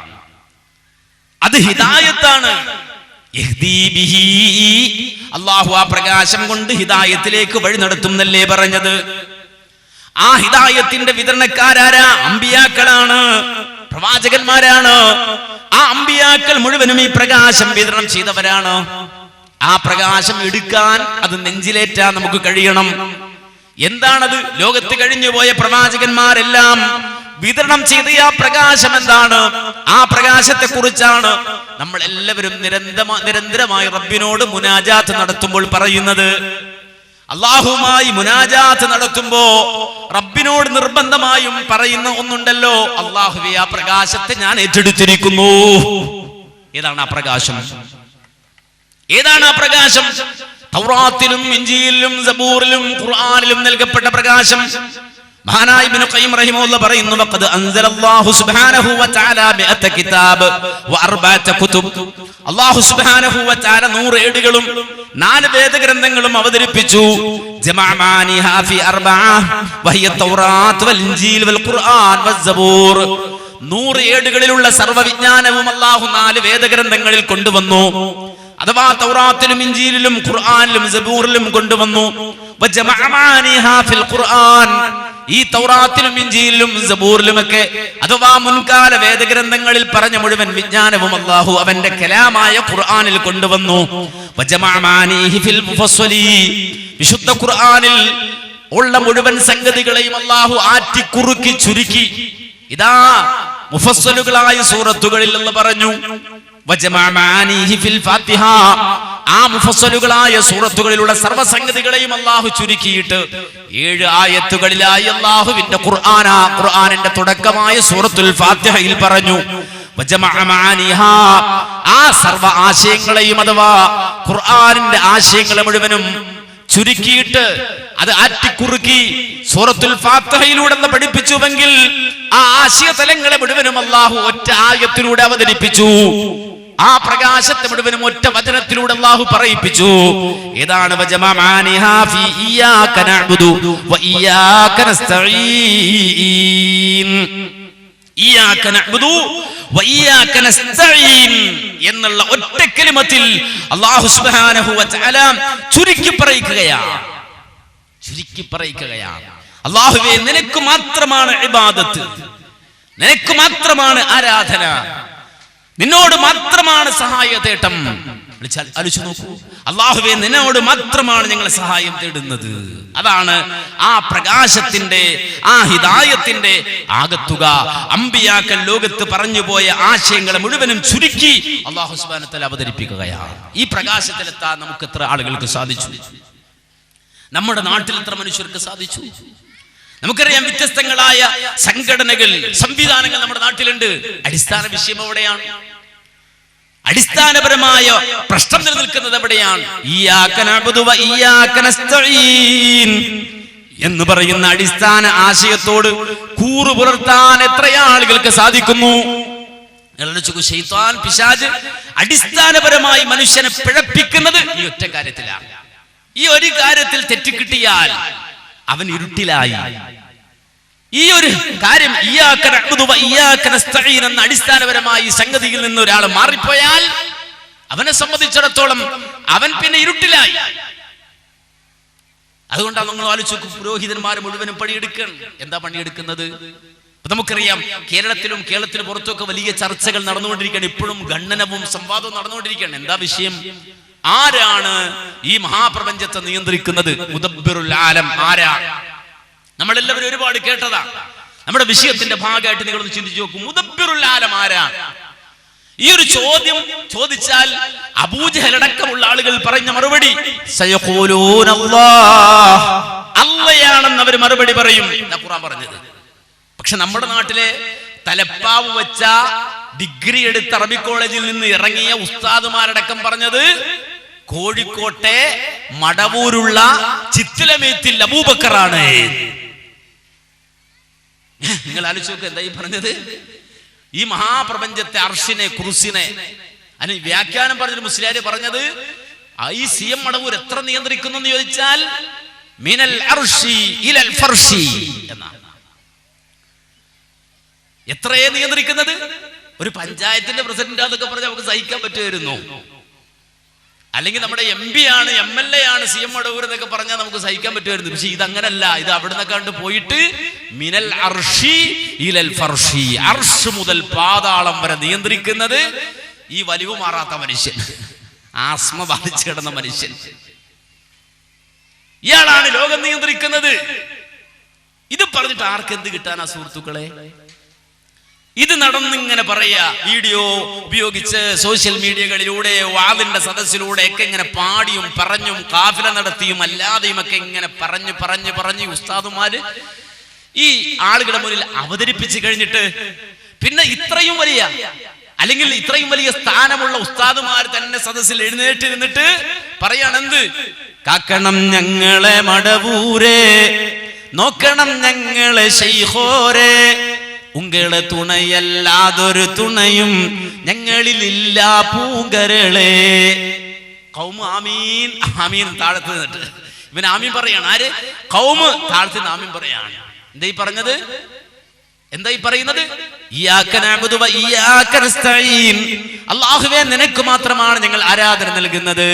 അത് ഹിദായത്താണ്. അല്ലാഹു ആ പ്രകാശം കൊണ്ട് ഹിദായത്തിലേക്ക് വഴി നടത്തുന്നല്ലേ പറഞ്ഞത്. ആ ഹിദായത്തിന്റെ വിതരണക്കാരാരാ? അമ്പിയാക്കളാണ്, പ്രവാചകന്മാരാണ്. ആ അമ്പിയാക്കൾ മുഴുവനും ഈ പ്രകാശം വിതരണം ചെയ്തവരാണ്. ആ പ്രകാശം എടുക്കാൻ, അത് നെഞ്ചിലേറ്റാൻ നമുക്ക് കഴിയണം. എന്താണത്? ലോകത്ത് കഴിഞ്ഞുപോയ പ്രവാചകന്മാരെല്ലാം വിതരണം ചെയ്ത ആ പ്രകാശം എന്താണ്? ആ പ്രകാശത്തെ കുറിച്ചാണ് നമ്മൾ എല്ലാവരും നിരന്തരമായി റബ്ബിനോട് മുനാജാത്ത് നടത്തുമ്പോൾ പറയുന്നത്. അല്ലാഹുവുമായി മുനാജാത്ത് നടത്തുമ്പോ റബ്ബിനോട് നിർബന്ധമായും പറയുന്ന ഒന്നുണ്ടല്ലോ, അല്ലാഹുവേ ആ പ്രകാശത്തെ ഞാൻ ഏറ്റെടുത്തിരിക്കുന്നു. ഏതാണ് ആ പ്രകാശം? ഏതാണ് ആ പ്രകാശം? തൗറാത്തിലും ഇൻജീലിലും സബൂറിലും ഖുർആനിലും നൽകപ്പെട്ട പ്രകാശം. മഹാനായ ഇബ്നു ഖയ്യിം റഹിമഹുല്ലാഹ് പറയുന്നു, വഖദ് അൻസലല്ലാഹു സുബ്ഹാനഹു വ തആല 100 കിതാബ് വ 4 കുതുബ്. അല്ലാഹു സുബ്ഹാനഹു വ തആല 100 ഏടുകളും 4 വേദഗ്രന്ഥങ്ങളും അവതരിപ്പിച്ചു. ജമഅമാനിഹാ ഫി 4 വഹിയ തൗറാത്ത് വൽ ഇൻജീൽ വൽ ഖുർആൻ വസ് സബൂർ. 100 ഏടുകളിലുള്ള സർവ്വവിജ്ഞാനവും അല്ലാഹു 4 വേദഗ്രന്ഥങ്ങളിൽ കൊണ്ടുവന്നു. അഥവാ തൗറാത്തിലും ഇൻജീലിലും ഖുർആനിലും സബൂറിലും കൊണ്ടുവന്നു. വജമഅമാനിഹാ ഫിൽ ഖുർആൻ. ഈ തൗറാത്തിലും ഇൻജീലിലും സബൂറിലുമൊക്കെ അഥവാ മുൻകാല വേദഗ്രന്ഥങ്ങളിൽ പറഞ്ഞ മുഴുവൻ വിജ്ഞാനവും അല്ലാഹു അവന്റെ കലാമായ ഖുർആനിൽ കൊണ്ടുവന്നു. വജമഅമാനിഹി ഫിൽ മുഫസ്സലി. വിശുദ്ധ ഖുർആനിൽ ഉള്ള മുഴുവൻ സംഗതികളെയും അല്ലാഹു ആറ്റിക്കുറുക്കി ചുരുക്കി ഇതാ മുഫസ്സലുകളായ സൂറത്തുകളിൽ എന്ന് പറഞ്ഞു. വജമഅമാനിഹി ഫിൽ ഫാത്തിഹ. ആ മുഫസ്സലുകളായ സൂറത്തുകളിലുള്ള സർവ്വസംഗതികളെയും അല്ലാഹു ചുരുക്കിയിട്ട് 7 ആയത്തുകളിലായി അല്ലാഹുവിന്റെ ഖുർആനിന്റെ തുടക്കമായ സൂറത്തുൽ ഫാത്തിഹയിൽ പറഞ്ഞു. വജമഅമാനിഹ. ആ സർവ്വ ആശയങ്ങളെയും അഥവാ ഖുർആനിന്റെ ആശയങ്ങളെ മുഴുവനും ചുരുക്കിയിട്ട് അത് ആറ്റിക്കുറുക്കി സൂറത്തുൽ ഫാത്തിഹയിലൂടെ പഠിപ്പിച്ചുവെങ്കിൽ ആ ആശയ തലങ്ങളെ മുഴുവനും അല്ലാഹു ഒറ്റ ആയത്തിലൂടെ അവതരിപ്പിച്ചു. ആ പ്രകാശത്തെ മുഴുവനും ഒറ്റ വചനത്തിലൂടെ അല്ലാഹു പറയിപ്പിച്ചു. ഏതാണ്? വജമഅമാനിഹാ ഫീ ഇയ്യാക നഅ്ബുദു വ ഇയ്യാക നസ്തഈൻ. ഇയ്യാക നഅ്ബുദു വ ഇയ്യാക നസ്തഈൻ എന്നുള്ള ഒറ്റ കലിമത്തിൽ അല്ലാഹു സുബ്ഹാനഹു വ തആല ചുരുക്കി പറയുകയാണ്. അല്ലാഹുവേ, നിനക്ക് മാത്രമാണ് ഇബാദത്ത്, നിനക്ക് മാത്രമാണ് ആരാധന, നിന്നോട് മാത്രമാണ് സഹായ തേട്ടം. ആലോചിച്ചു നോക്കൂ. അല്ലാഹുവേ, നിന്നോട് മാത്രമാണ് ഞങ്ങൾ സഹായം തേടുന്നത്. അതാണ് ആ പ്രകാശത്തിന്റെ, ആ ഹിദായത്തിന്റെ ആകത്തുക. അമ്പിയാക്കൾ ലോകത്ത് പറഞ്ഞുപോയ ആശയങ്ങളെ മുഴുവനും ചുരുക്കി അല്ലാഹു സുബ്ഹാനഹു വ തആല അവതരിപ്പിക്കുകയാണ്. ഈ പ്രകാശത്തിലെത്താൻ നമുക്ക് എത്ര ആളുകൾക്ക് സാധിച്ചു? നമ്മുടെ നാട്ടിൽ എത്ര മനുഷ്യർക്ക് സാധിച്ചു? നമുക്കറിയാം, വ്യത്യസ്തങ്ങളായ സംഘടനകൾ, സംവിധാനങ്ങൾ നമ്മുടെ നാട്ടിലുണ്ട്. അടിസ്ഥാന വിഷയം എവിടെയാണ്? അടിസ്ഥാനപരമായ പ്രശ്നം നിലനിൽക്കുന്നത് എവിടെയാണ്? ഇയ്യാക നഅ്ബുദു വ ഇയ്യാക നസ്തഈൻ. എന്ന് പറയുന്ന അടിസ്ഥാന ആശയത്തോട് കൂറു പുലർത്താൻ എത്ര ആളുകൾക്ക് സാധിക്കുന്നു? ശൈത്താൻ, പിശാച് അടിസ്ഥാനപരമായി മനുഷ്യനെ പിഴപ്പിക്കുന്നത് ഈ ഒറ്റ കാര്യത്തിലാണ്. ഈ ഒരു കാര്യത്തിൽ തെറ്റുകിട്ടിയാൽ അവൻ ഇരുട്ടിലായി. ഈ ഒരു കാര്യം ഇയ്യാക നഅ്ബുദു വ ഇയ്യാക നസ്തഈൻ എന്ന അടിസ്ഥാനപരമായി സംഗതിയിൽ നിന്ന് ഒരാൾ മാറിപ്പോയാൽ അവനെ സംബന്ധിച്ചിടത്തോളം അവൻ പിന്നെ ഇരുട്ടിലായി. അതുകൊണ്ടാണ് നമ്മൾ ആലോചിച്ചു, പുരോഹിതന്മാർ മുഴുവനും പണിയെടുക്കണം. എന്താ പണിയെടുക്കുന്നത്? നമുക്കറിയാം, കേരളത്തിലും പുറത്തൊക്കെ വലിയ ചർച്ചകൾ നടന്നുകൊണ്ടിരിക്കുകയാണ്. ഇപ്പോഴും ഖണ്ഡനവും സംവാദവും നടന്നുകൊണ്ടിരിക്കുകയാണ്. എന്താ വിഷയം? ആരാണ് ഈ മഹാപ്രപഞ്ചത്തെ നിയന്ത്രിക്കുന്നത്? മുദബ്ബിറുൽ ആലം ആരാണ്? നമ്മളെല്ലാവരും ഒരുപാട് കേട്ടതാ. നമ്മുടെ വിഷയത്തിന്റെ ഭാഗമായിട്ട് നിങ്ങളൊന്ന് ചിന്തിച്ചു നോക്കൂ, മുദബ്ബിറുൽ ആലം ആരാണ്? ഈ ഒരു ചോദ്യം ചോദിച്ചാൽ അബൂജഹൽ അടക്കമുള്ള ആളുകൾ പറഞ്ഞ മറുപടി അല്ലാഹ് അവർ മറുപടി പറയും. ഖുർആൻ പറഞ്ഞത്. പക്ഷെ നമ്മുടെ നാട്ടിലെ തലപ്പാവ് വെച്ച ഡിഗ്രി എടുത്ത അറബി കോളേജിൽ നിന്ന് ഇറങ്ങിയ ഉസ്താദുമാരടക്കം പറഞ്ഞത് കോഴിക്കോട്ടെ മടവൂരുള്ള ചിത്തിലമേത്തിൽ അബൂബക്കറാണ്. നിങ്ങൾ ആലോചിച്ച് നോക്ക്, എന്താ ഈ പറഞ്ഞത്? ഈ മഹാപ്രപഞ്ചത്തെ, അർശിനെ, കുർസിനെ അതിന് വ്യാഖ്യാനം പറഞ്ഞൊരു മുസ്ലിയാര് പറഞ്ഞത് ഈ സി എം മടവൂർ എത്ര നിയന്ത്രിക്കുന്നു എന്ന് ചോദിച്ചാൽ മിനൽ അർശി ഇലൽ ഫർശി എന്നാണ്. എത്രയെ നിയന്ത്രിക്കുന്നത്? ഒരു പഞ്ചായത്തിന്റെ പ്രസിഡന്റ് അതൊക്കെ പറഞ്ഞാൽ നമുക്ക് സഹിക്കാൻ പറ്റുമായിരുന്നു. അല്ലെങ്കിൽ നമ്മുടെ MP ആണ്, MLA ആണ് സി എം മടവൂർ എന്നൊക്കെ പറഞ്ഞാൽ നമുക്ക് സഹിക്കാൻ പറ്റുമായിരുന്നു. പക്ഷെ ഇതങ്ങനല്ല. ഇത് അവിടുന്ന് കണ്ട് പോയിട്ട് മിനൽ അർശി ഇലൽ ഫർശി, അർശ് മുതൽ പാതാളം വരെ നിയന്ത്രിക്കുന്നത് ഈ വലിവ് മാറാത്ത മനുഷ്യൻ, ആസ്മ ബാധിച്ചു കിടന്ന മനുഷ്യൻ, ഇയാളാണ് ലോകം നിയന്ത്രിക്കുന്നത്. ഇത് പറഞ്ഞിട്ട് ആർക്കെന്ത് കിട്ടാനാ സുഹൃത്തുക്കളെ? ഇത് നടന്നിങ്ങനെ പറയാ, വീഡിയോ ഉപയോഗിച്ച് സോഷ്യൽ മീഡിയകളിലൂടെ, വാദിന്റെ സദസ്സിലൂടെ ഒക്കെ ഇങ്ങനെ പാടിയും പറഞ്ഞും കാഫില നടത്തിയും അല്ലാതെയും ഒക്കെ ഇങ്ങനെ പറഞ്ഞ് ഉസ്താദുമാര് ഈ ആളുകളുടെ മുന്നിൽ അവതരിപ്പിച്ചു കഴിഞ്ഞിട്ട് പിന്നെ ഇത്രയും വലിയ സ്ഥാനമുള്ള ഉസ്താദുമാർ തന്നെ സദസ്സിൽ എഴുന്നേറ്റ് നിന്നിട്ട് പറയാണെന്ത്? കാക്കണം ഞങ്ങളെ മടവൂരേ, നോക്കണം ഞങ്ങളെ ശൈഖോരേ, ഉങ്ങളെ തുണയല്ലാതൊരു തുണയും ഞങ്ങളിലില്ല പൂങ്കരളെ. ഖൗമ് ആമീൻ ആമീൻ താഴത്ത് നിന്നിട്ട് ഇവൻ ആമീൻ പറയാണ്. ആര്? ഖൗമ് താഴത്ത് നിന്ന് ആമീൻ പറയാണ്. എന്താ ഈ പറഞ്ഞത്? എന്താ ഈ പറയുന്നത്? ഇയ്യാക നഅ്ബുദു വ ഇയ്യാക നസ്തഈൻ, അല്ലാഹുവേ നിനക്ക് മാത്രമാണ് ഞങ്ങൾ ആരാധന നൽകുന്നത്,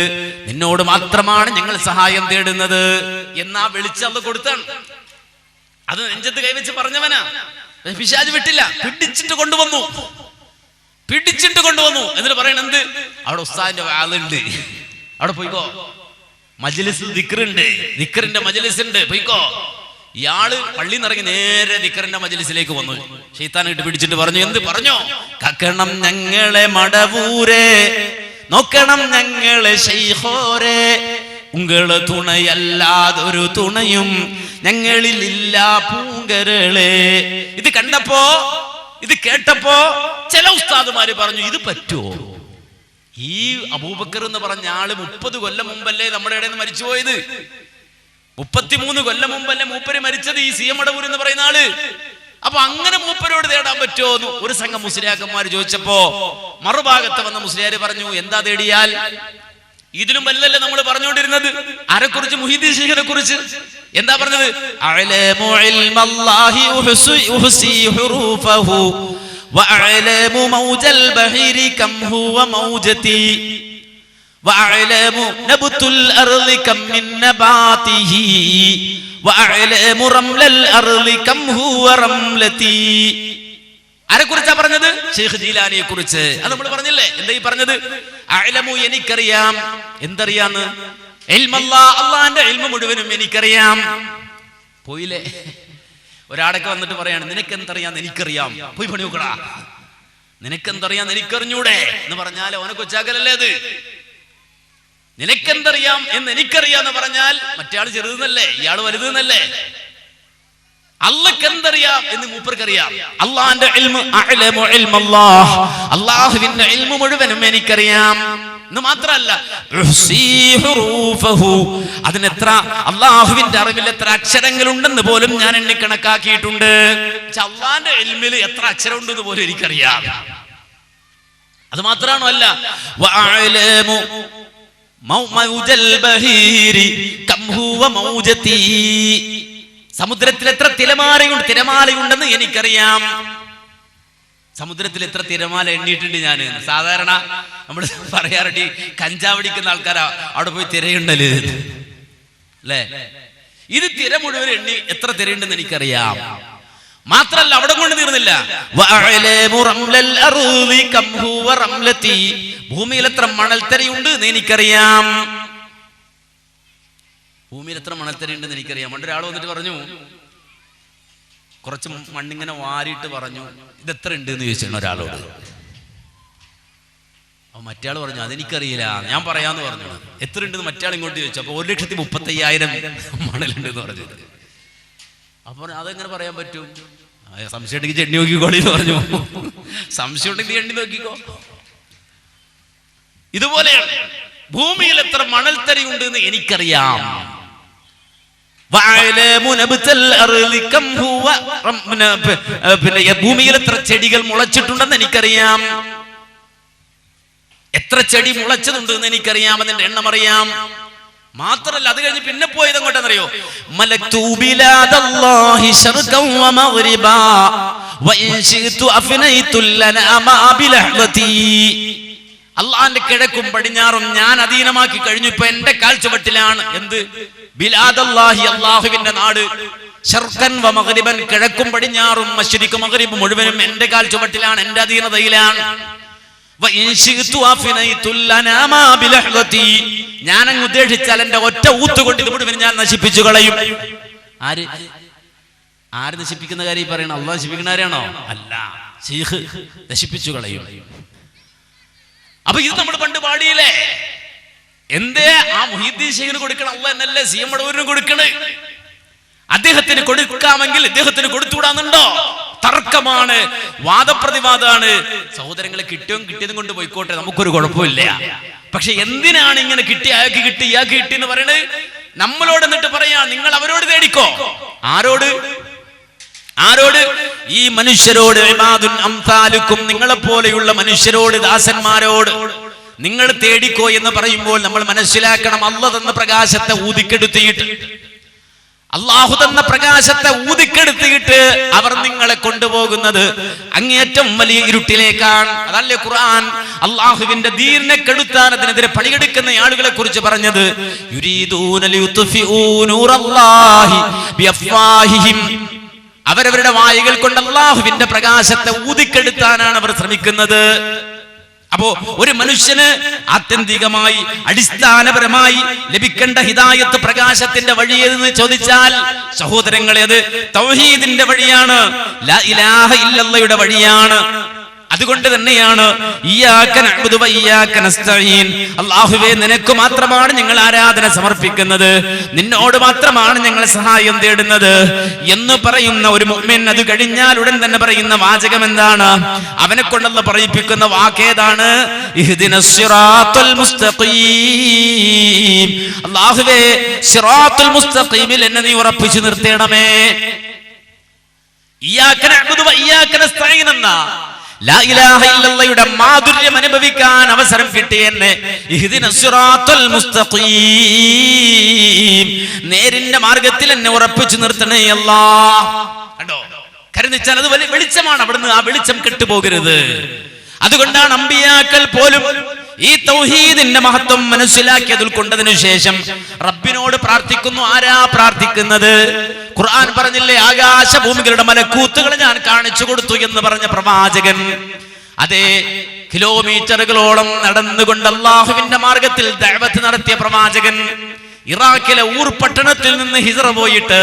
നിന്നോട് മാത്രമാണ് ഞങ്ങൾ സഹായം തേടുന്നത് എന്നാ വിളിച്ചത് കൊടുത്താണ്. അത് നെഞ്ചത്ത് കൈവച്ച് പറഞ്ഞവനാ. പിശാച് വിട്ടില്ല, പിടിച്ചിട്ട് കൊണ്ടുവന്നു. എന്നിട്ട് പറയണെന്ത്? അവിടെ ഉസ്താദിന്റെ വാളുണ്ട്, അവിടെ പോയിക്കോ. മജ്ലിസിൽ ദിക്റുണ്ട്, ദിക്റിന്റെ മജ്ലിസ് ഉണ്ട്, പോയിക്കോ. ഇയാള് പള്ളിയിൽ നിന്നിറങ്ങി നേരെ ദിക്റിന്റെ മജ്ലിസിലേക്ക് വന്നു. ശൈത്താനിട്ട് പിടിച്ചിട്ട് പറഞ്ഞു, എന്ത് പറഞ്ഞോ? കക്കണം ഞങ്ങളെ മടവൂരേ, നോക്കണം ഞങ്ങളെ ശൈഖോരേ, ഉങ്ങളെ തുണയല്ലാതൊരു തുണയും ഞങ്ങളിലില്ല പൂങ്കരളെ. ഇത് കണ്ടപ്പോ, ഇത് കേട്ടപ്പോ ചില ഉസ്താദുമാര് പറഞ്ഞു, ഇത് പറ്റുമോ? ഈ അബൂബക്കർ എന്ന് പറഞ്ഞ ആള് 30 കൊല്ലം മുമ്പല്ലേ നമ്മുടെ ഇടയിൽ നിന്ന് മരിച്ചുപോയത്? 33 കൊല്ലം മുമ്പല്ലേ മൂപ്പര് മരിച്ചത്? ഈ സി എം മടവൂർ എന്ന് പറയുന്ന ആള്. അപ്പൊ അങ്ങനെ മൂപ്പരോട് തേടാൻ പറ്റുമോ എന്ന് ഒരു സംഘം മുസ്ലിയാക്കന്മാർ ചോദിച്ചപ്പോ മറുഭാഗത്ത് വന്ന മുസ്ലിയാര് പറഞ്ഞു, എന്താ തേടിയാൽ? ഇതിലും വലുതല്ലേ നമ്മൾ പറഞ്ഞുകൊണ്ടിരുന്നത്. ആരെക്കുറിച്ച്? മുഹീദ്ദീൻ ശൈഖിനെ കുറിച്ച്. എന്താ പറഞ്ഞത്? അഅലമു ഇൽമല്ലാഹി ഉഹ്സി ഹുറൂഫഹു വഅഅലമു മൗജൽ ബഹരി കം ഹുവ മൗജതി വഅഅലമു നബ്തുൽ അർളി കം മിൻ നബാതിഹി വഅഅലമു റംലൽ അർളി കം ഹുവ റംലതി. ആരെക്കുറിച്ചാ പറഞ്ഞത്? ശൈഖ് ജീലാനിയെ കുറിച്ച്. അത് നമ്മൾ പറഞ്ഞില്ലേ? എന്താ ഈ പറഞ്ഞത്? അഅലമു എനിക്കറിയാം. എന്തറിയാന്ന്? ഇൽമല്ലാഹ്, അല്ലാഹുവിന്റെ ഇൽമു മുഴുവനും എനിക്കറിയാം. പോയില്ലേ? ഒരാടൊക്കെ വന്നിട്ട് പറയാണ്, നിനക്കെന്തറിയാന്ന് എനിക്കറിയാം, പോയി പണി നോക്കടാ. നിനക്കെന്തറിയാന്ന് എനിക്കറിഞ്ഞൂടെ എന്ന് പറഞ്ഞാൽ ഓനെ കൊച്ചാക്കലല്ലേ അത്? നിനക്കെന്തറിയാം എന്ന് എനിക്കറിയാന്ന് പറഞ്ഞാൽ മറ്റേ ആള് ചെറുതെന്നല്ലേ, ഇയാള് വലുതെന്നല്ലേ? അല്ലാഹ്ക്ക് എന്തറിയാം എന്ന് മൂപ്പർക്കറിയാം. അല്ലാഹുവിന്റെ ഇൽമു അഅലമു ഇൽമല്ലാഹ്, അല്ലാഹുവിന്റെ ഇൽമു മുഴുവനും എനിക്കറിയാം. എന്ന് മാത്രമല്ല അതിനെത്ര അള്ളാഹുവിന്റെ അറിവിൽ എത്ര അക്ഷരങ്ങൾ ഉണ്ടെന്ന് പോലും ഞാൻ എണ്ണി കണക്കാക്കിയിട്ടുണ്ട്. അള്ളാന്റെ ഇൽമിൽ എത്ര അക്ഷരം ഉണ്ടെന്ന് പോലും എനിക്കറിയാം. അത് മാത്രമാണോ അല്ല, സമുദ്രത്തിൽ എത്ര തിരമാലയുണ്ടെന്ന് എനിക്കറിയാം. സമുദ്രത്തിൽ എത്ര തിരമാല എണ്ണിയിട്ടുണ്ട് ഞാൻ. സാധാരണ നമ്മൾ പറയാറുണ്ട് കഞ്ചാവടിക്കുന്ന ആൾക്കാരാ അവിടെ പോയി തിരയുണ്ടല് അല്ലേ. ഇത് തിര മുഴുവൻ എണ്ണി എത്ര തിരയുണ്ടെന്ന് എനിക്കറിയാം. മാത്രല്ല അവിടെ കൊണ്ട് തീർന്നില്ല, ഭൂമിയിൽ എത്ര മണൽത്തരയുണ്ട് എന്ന് എനിക്കറിയാം. ഭൂമിയിൽ എത്ര മണൽത്തരയുണ്ടെന്ന് എനിക്കറിയാം. പണ്ടൊരാൾ വന്നിട്ട് പറഞ്ഞു, കുറച്ച് മണ്ണിങ്ങനെ വാരിയിട്ട് പറഞ്ഞു, ഇതെത്ര ഉണ്ട് എന്ന് ചോദിച്ചാണ് ഒരാളോട്. അപ്പൊ മറ്റയാൾ പറഞ്ഞു അതെനിക്കറിയില്ല, ഞാൻ പറയാന്ന് പറഞ്ഞു. എത്ര ഉണ്ടെന്ന് മറ്റയാൾ ഇങ്ങോട്ട് ചോദിച്ചു. അപ്പൊ 1,35,000 മണലുണ്ടെന്ന് പറഞ്ഞു. അപ്പൊ അതെങ്ങനെ പറയാൻ പറ്റും? സംശയം ഉണ്ടെങ്കിൽ എണ്ണി നോക്കിക്കോളി എന്ന് പറഞ്ഞു. സംശയം ഉണ്ടെങ്കിൽ എണ്ണി നോക്കിക്കോ. ഇതുപോലെയാണ് ഭൂമിയിൽ എത്ര മണൽത്തരയുണ്ട് എന്ന് എനിക്കറിയാം. ഭൂമിയിൽ എത്ര ചെടികൾ മുളച്ചിട്ടുണ്ടെന്ന് എനിക്കറിയാം. എത്ര ചെടി മുളച്ചതുണ്ട് എന്ന് എനിക്കറിയാം. അതിന്റെ എണ്ണം അറിയാം. മാത്രല്ല അത് കഴിഞ്ഞ് പിന്നെ പോയത് എങ്ങോട്ടാണെന്നറിയോ? അള്ളാന്റെ കിഴക്കും പടിഞ്ഞാറും ഞാൻ അധീനമാക്കി കഴിഞ്ഞു. ഇപ്പൊ എന്റെ കാൽച്ചുവട്ടിലാണ്. എന്ത്? ബിലാദല്ലാഹി, അള്ളാഹുവിന്റെ നാട്. ശർഖൻ വ മഗ്രിബൻ, കിഴക്കും പടിഞ്ഞാറും മശ്രിഖ് മഗ്രിബ് മുഴുവനും എന്റെ കാൽച്ചുവട്ടിലാണ്, എന്റെ അധീനതയിലാണ്. ഞാനങ്ങ് ഉദ്ദേശിച്ചാൽ എന്റെ ഒറ്റ ഊത്തുകൊണ്ട് ഇത് മുഴുവൻ ഞാൻ നശിപ്പിച്ചു കളയും. ആര് നശിപ്പിക്കുന്ന കാര്യം പറയണം? അള്ളാഹ് നശിപ്പിക്കുന്ന കാര്യമാണോ? അല്ല, ശൈഖ് നശിപ്പിച്ചു കളയും. അപ്പൊ ഇത് നമ്മൾ പണ്ട് പാടിയില്ലേ? എന്തേ ആ മുഹീദ്ദീൻ ശൈഖിന് കൊടുക്കണം? അള്ളാഹ് എന്നല്ലേ സി എം മടവൂരിന് കൊടുക്കണേ. അദ്ദേഹത്തിന് കൊടുക്കാമെങ്കിൽ അദ്ദേഹത്തിന് കൊടുത്തുകൂടാന്നുണ്ടോ? തർക്കമാണ്, വാദപ്രതിവാദമാണ്. സഹോദരങ്ങളെ, കിട്ടിയതും കൊണ്ട് പോയിക്കോട്ടെ, നമുക്കൊരു കുഴപ്പമില്ല. പക്ഷെ എന്തിനാണ് ഇങ്ങനെ കിട്ടി അയാൾക്ക് കിട്ടി ഇയാൾക്ക് കിട്ടി എന്ന് പറയണത്? നമ്മളോട് എന്നിട്ട് പറയാ നിങ്ങൾ അവരോട് തേടിക്കോ. ആരോട്? ഈ മനുഷ്യരോട്. നിങ്ങളെ പോലെയുള്ള മനുഷ്യരോട്, ദാസന്മാരോട് നിങ്ങൾ തേടിക്കോ എന്ന് പറയുമ്പോൾ നമ്മൾ മനസ്സിലാക്കണം, അല്ലാഹു തന്ന പ്രകാശത്തെ ഊതിക്കെടുത്തിയിട്ട് അവർ നിങ്ങളെ കൊണ്ടുപോകുന്നത് അങ്ങേറ്റം വലിയ ഇരുട്ടിലേക്കാണ്. അതല്ലേ ഖുർആൻ അള്ളാഹുവിന്റെ ദീനിനെ കെടുത്താൻ അതിനെതിരെ പണിയെടുക്കുന്ന ആളുകളെ കുറിച്ച് പറഞ്ഞത്? അവരവരുടെ വായുകൾ കൊണ്ട് അള്ളാഹുവിന്റെ പ്രകാശത്തെ ഊതിക്കെടുത്താനാണ് അവർ ശ്രമിക്കുന്നത്. അപ്പോ ഒരു മനുഷ്യന് ആത്യന്തികമായി അടിസ്ഥാനപരമായി ലഭിക്കേണ്ട ഹിദായത്ത് പ്രകാശത്തിന്റെ വഴിയെന്ന് ചോദിച്ചാൽ സഹോദരങ്ങളെ, അത് തൗഹീദിന്റെ വഴിയാണ്, ലാ ഇലാഹ ഇല്ലല്ലാഹയുടെ വഴിയാണ്. അതുകൊണ്ട് തന്നെയാണ് ഇയ്യാക നഅ്ബുദു വ ഇയ്യാക നസ്തഈൻ, അല്ലാഹുവേ നിനക്ക് മാത്രമാണ് ഞങ്ങൾ ആരാധന സമർപ്പിക്കുന്നത്, നിന്നോട് മാത്രമാണ് ഞങ്ങൾ സഹായം തേടുന്നത് എന്ന് പറയുന്ന ഒരു മുഅ്മിൻ അത് കഴിഞ്ഞാൽ ഉടൻ തന്നെ പറയുന്ന വാചകം എന്താണ്? അവനെ കൊണ്ടല്ല പറയിപ്പിക്കുന്ന വാക്കേതാണ്? ഇഹ്ദിനസ് സിറാത്തുൽ മുസ്തഖീം. അല്ലാഹുവേ സിറാത്തുൽ മുസ്തഖീമിൽ എന്നെ നീ ഉറപ്പിച്ചു നിർത്തണമേ. ഇയ്യാക നഅ്ബുദു വ ഇയ്യാക നസ്തഈൻ എന്ന ലാ ഇലാഹ ഇല്ലല്ലാഹയുടെ മാധുര്യം അനുഭവിക്കാൻ അവസരം കിട്ടിയെന്നെ ഇഹ്ദിനസ് സിറാത്തുൽ മുസ്തഖീം, നേരിന്റെ മാർഗത്തിൽ എന്നെ ഉറപ്പിച്ചു നിർത്തണേ അല്ലാഹ്. കണ്ടോ? കരുതിച്ചാൽ അത് വലിയ വെളിച്ചമാണ്. അവിടുന്ന് ആ വെളിച്ചം കെട്ടുപോകരുത്. അതുകൊണ്ടാണ് അമ്പിയാക്കൾ പോലും ഈ തൗഹീദിന്റെ മഹത്വം മനസ്സിലാക്കിയത് ഉൾക്കൊണ്ടതിനു ശേഷം റബ്ബിനോട് പ്രാർത്ഥിക്കുന്നു. ആരാ പ്രാർത്ഥിക്കുന്നത്? ഖുർആൻ പറഞ്ഞില്ലേ, ആകാശഭൂമികളുടെ മലക്കൂത്തുകൾ ഞാൻ കാണിച്ചു കൊടുത്തു എന്ന് പറഞ്ഞ പ്രവാചകൻ. അതേ, കിലോമീറ്ററുകളോളം നടന്നുകൊണ്ട് അള്ളാഹുവിന്റെ മാർഗത്തിൽ ദഅവത്ത് നടത്തിയ പ്രവാചകൻ. ഇറാഖിലെ ഊർ പട്ടണത്തിൽ നിന്ന് ഹിജ്റ പോയിട്ട്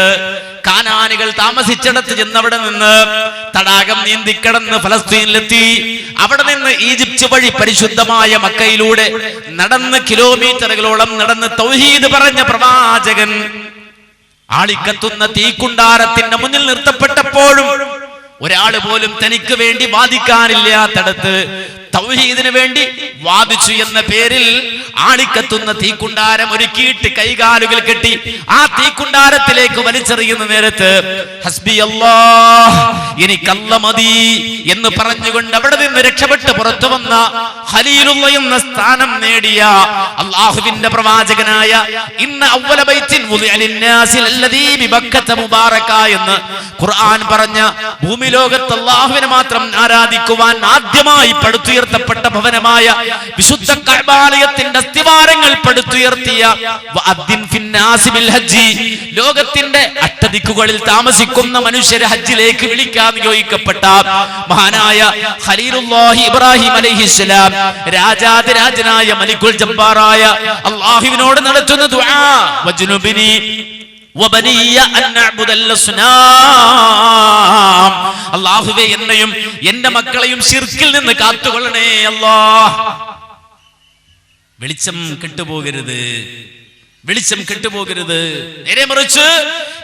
കാനാനികൾ താമസിച്ചിടത്ത് ചെന്നവിടെ നിന്ന് തടാകം നീന്തിക്കടന്ന് ഫലസ്തീനിലെത്തി. അവിടെ നിന്ന് ഈജിപ്ത് വഴി പരിശുദ്ധമായ മക്കയിലൂടെ നടന്ന് കിലോമീറ്ററുകളോളം നടന്ന് തൗഹീദ് പറഞ്ഞ പ്രവാചകൻ ആളിക്കത്തുന്ന തീക്കുണ്ടാരത്തിന്റെ മുന്നിൽ നിർത്തപ്പെട്ടപ്പോഴും ഒരാൾ പോലും തനിക്ക് വേണ്ടി വാദിക്കാനില്ലാത്തടത്ത് തൗഹീദിന് വേണ്ടി വാദിച്ചു എന്ന പേരിൽ ആളിക്കത്തുന്ന തീക്കുണ്ടാരം ഒരുക്കിയിട്ട് കൈകാലുകൾ കെട്ടി ആ തീക്കുണ്ടാരത്തിലേക്ക് വലിച്ചെറിയുന്ന നേരത്ത് ഹസ്ബി അല്ലാഹ്, എനിക്കല്ല മതി എന്ന് പറഞ്ഞുകൊണ്ട് അവിടെ നിന്ന് രക്ഷപ്പെട്ട് പുറത്തു വന്ന ഖലീലുള്ളാഹ് എന്ന സ്ഥാനം നേടിയ അല്ലാഹുവിന്റെ പ്രവാചകനായ ഇന്ന അവ്വല ബൈത്തിൻ വുദിഅ ലിന്നാസി അല്ലദീ ബിബക്കത മുബാറക എന്ന് ഖുർആൻ പറഞ്ഞ ഭൂമി ലോകത്ത് അല്ലാഹുവിനെ മാത്രം ആരാധിക്കുവാൻ ആദ്യമായി പടുത്തുയർത്തപ്പെട്ട ഭവനമായ വിശുദ്ധ കഅബാലയത്തിന്റെ അസ്തിവാരങ്ങൾ പടുത്തുയർത്തിയ വഅദ്ദിൻ ഫിന്നാസി ബിൽ ഹജ്ജി, ലോകത്തിന്റെ അഷ്ടദിക്കുകളിൽ താമസിക്കുന്ന മനുഷ്യരെ ഹജ്ജിലേക്ക് വിളിക്കാൻ നിയോഗിക്കപ്പെട്ട മഹാനായ ഖലീലുല്ലാഹി ഇബ്രാഹിം അലൈഹിസ്സലാം രാജാതിരാജനായ മലിക്കുൽ ജബ്ബാറായ അല്ലാഹുവിനോട് നടത്തുന്ന ദുആ വജ്നുബിനി വബനിയ അൻ നഅ്ബുദൽ അസ്നാം, അല്ലാഹുവേ എന്നെയും എന്റെ മക്കളെയും ശിർക്കിൽ നിന്ന് കാത്തുകൊള്ളണേ അല്ലാഹ്. വെളിച്ചം കെട്ടുപോകരുത്, വെളിച്ചം കെട്ടുപോകരുത്. നേരെ മറിച്ച്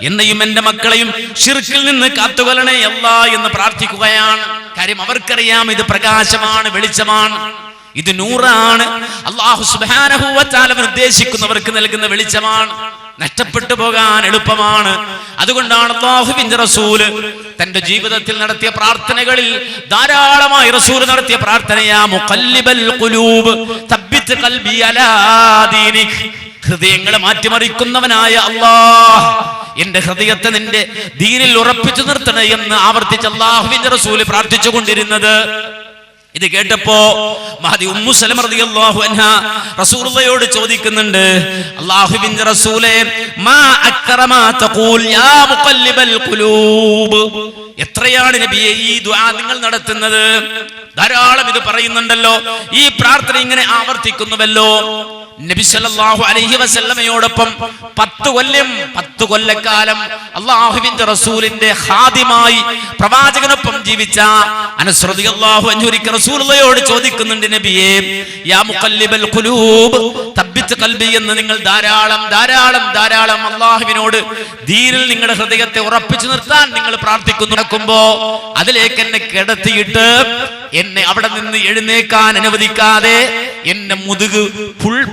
എന്നെയും എന്റെ മക്കളെയും ശിർക്കിൽ നിന്ന് കാത്തുകൊള്ളണേ അല്ലാഹ് എന്ന് പ്രാർത്ഥിക്കുകയാണ്. കാര്യം അവർക്കറിയാം ഇത് പ്രകാശമാണ്, വെളിച്ചമാണ്, ഇത് നൂറാണ്. അല്ലാഹു സുബ്ഹാനഹു വ തആല ഉദ്ദേശിക്കുന്നവർക്ക് നൽകുന്ന വെളിച്ചമാണ്, നഷ്ടപ്പെട്ടു പോകാൻ എളുപ്പമാണ്. അതുകൊണ്ടാണ് അല്ലാഹുവിന്റെ റസൂല് തന്റെ ജീവിതത്തിൽ നടത്തിയ പ്രാർത്ഥനകളിൽ ധാരാളമായി റസൂൽ നടത്തിയ പ്രാർത്ഥനയാ മുഖല്ലിബൽ ഖുലൂബ് തബ്ബിത് ഖൽബി അലാ ദീനിക്, ഹൃദയങ്ങളെ മാറ്റിമറിക്കുന്നവനായ അല്ലാഹ് എന്റെ ഹൃദയത്തെ നിന്റെ ദീനിൽ ഉറപ്പിച്ചു നിർത്തണേ എന്ന് ആവർത്തിച്ച് അല്ലാഹുവിന്റെ റസൂല് പ്രാർത്ഥിച്ചു കൊണ്ടിരുന്നത്. ഇത് കേട്ടപ്പോ മഹദി ഉമ്മു സലമ റളിയല്ലാഹു അൻഹാ റസൂലുള്ളാഹിയോട് ചോദിക്കുന്നുണ്ട്, അല്ലാഹുവിന്റെ റസൂലേ മാ അക്റമ തഖൂൽ യാ മുഖല്ലിബൽ ഖുലൂബ്, എത്രയാണ് നബിയെ ഈ ദുആ നിങ്ങൾ നടത്തുന്നത്? ധാരാളം ഇത് പറയുന്നുണ്ടല്ലോ, ഈ പ്രാർത്ഥന ഇങ്ങനെ ആവർത്തിക്കുന്നുവല്ലോ. നബി സല്ലല്ലാഹു അലൈഹി വസല്ലമയോടൊപ്പം 10 കൊല്ലക്കാലം അല്ലാഹുവിന്റെ റസൂലിന്റെ ഖാദിമായി പ്രവാചകനൊപ്പം ജീവിച്ച അനസ് റളിയല്ലാഹു അൻഹു റസൂലുള്ളാഹിയോട് ചോദിക്കുന്നുണ്ട്, നബിയേ യാ മുഖല്ലിബൽ ഖുലൂബ് തബ്ബിത് ഖൽബി എന്ന് നിങ്ങൾ ധാരാളം അല്ലാഹുവിനോട് ദീനിൽ നിങ്ങളുടെ ഹൃദയത്തെ ഉറപ്പിച്ചു നിർത്താൻ നിങ്ങൾ പ്രാർത്ഥിക്കുന്നു. നടക്കുമ്പോ അതിലേക്ക് എന്നെ കിടത്തിയിട്ട് എന്നെ അവിടെ നിന്ന് എഴുന്നേക്കാൻ അനുവദിക്കാതെ എന്നെ മുതുക്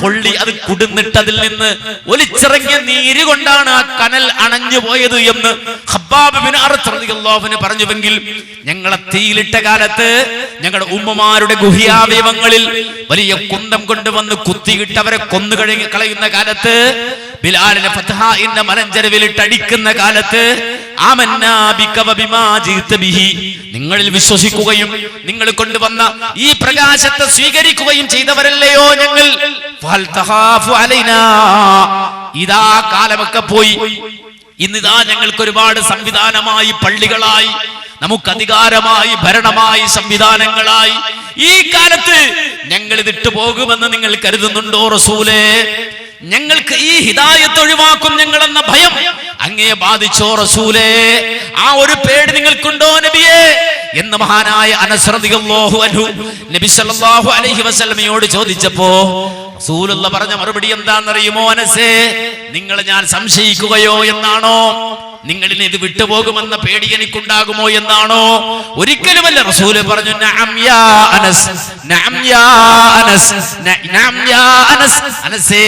പൊള്ളി അത് കുടുന്നിട്ട് അതിൽ നിന്ന് ഒലിച്ചിറങ്ങിയ നീര് കൊണ്ടാണ് ആ കനൽ അണഞ്ഞു പോയത് എന്ന് ഖബ്ബാബ് ബിൻ അർത്ത് റളിയല്ലാഹു അൻഹു പറഞ്ഞുവെങ്കിൽ, ഞങ്ങളെ തീയിലിട്ട കാലത്ത് ഞങ്ങളുടെ ഉമ്മമാരുടെ ഗുഹ്യാവയവങ്ങളിൽ വലിയ കുന്തം കൊണ്ടുവന്ന് കുത്തിയിട്ട് അവരെ കൊന്നു കളയുന്ന കാലത്ത്, ബിലാലിനെ ഫത്ഹാഇന്റെ മലഞ്ചരവിലിട്ട് അടിക്കുന്ന കാലത്ത്, ആമന്നാ ബിക വബിമാ ജീത ബിഹി, നിങ്ങളിൽ വിശ്വസിക്കുകയും നിങ്ങൾ കൊണ്ടുവന്ന ഈ പ്രകാശത്തെ സ്വീകരിക്കുകയും ചെയ്തവരല്ലയോ ഞങ്ങൾ. ഫഹൽ തഖാഫു അലൈനാ, ഇതാ കാലമൊക്കെ പോയി, ഇന്നിതാ ഞങ്ങൾക്ക് ഒരുപാട് സംവിധാനമായി, പള്ളികളായി, നമുക്ക് അധികാരമായി, ഭരണമായി, സംവിധാനങ്ങളായി, ഈ കാലത്ത് ഞങ്ങൾ ഇതിട്ടു പോകുമെന്ന് നിങ്ങൾ കരുതുന്നുണ്ടോ റസൂലേ? ഞങ്ങൾക്ക് ഈ ഹിദായത്ത് ഒഴിവാക്കും ഞങ്ങളെന്ന ഭയം അങ്ങയെ ബാധിച്ചോ റസൂലേ? ആ ഒരു പേടി നിങ്ങൾക്കുണ്ടോ നബിയേ എന്ന് മഹാനായ അനസ് റളിയല്ലാഹു അൻഹു നബി സല്ലല്ലാഹു അലൈഹി വസല്ലമയോട് ചോദിച്ചപ്പോ റസൂലുള്ള പറഞ്ഞ മറുപടി എന്താണെന്നറിയുമോ? അനസേ, നിങ്ങളെ ഞാൻ സംശയിക്കുകയോ എന്നാണോ? നിങ്ങളിൽ ഇത് വിട്ടുപോകുമെന്ന പേടി എനിക്കുണ്ടാകുമോ എന്നാണോ? ഒരിക്കലുമല്ല. റസൂല് പറഞ്ഞു, നഅം യാ അനസ്, നഅം യാ അനസ്, നഅം യാ അനസ്. അനസേ,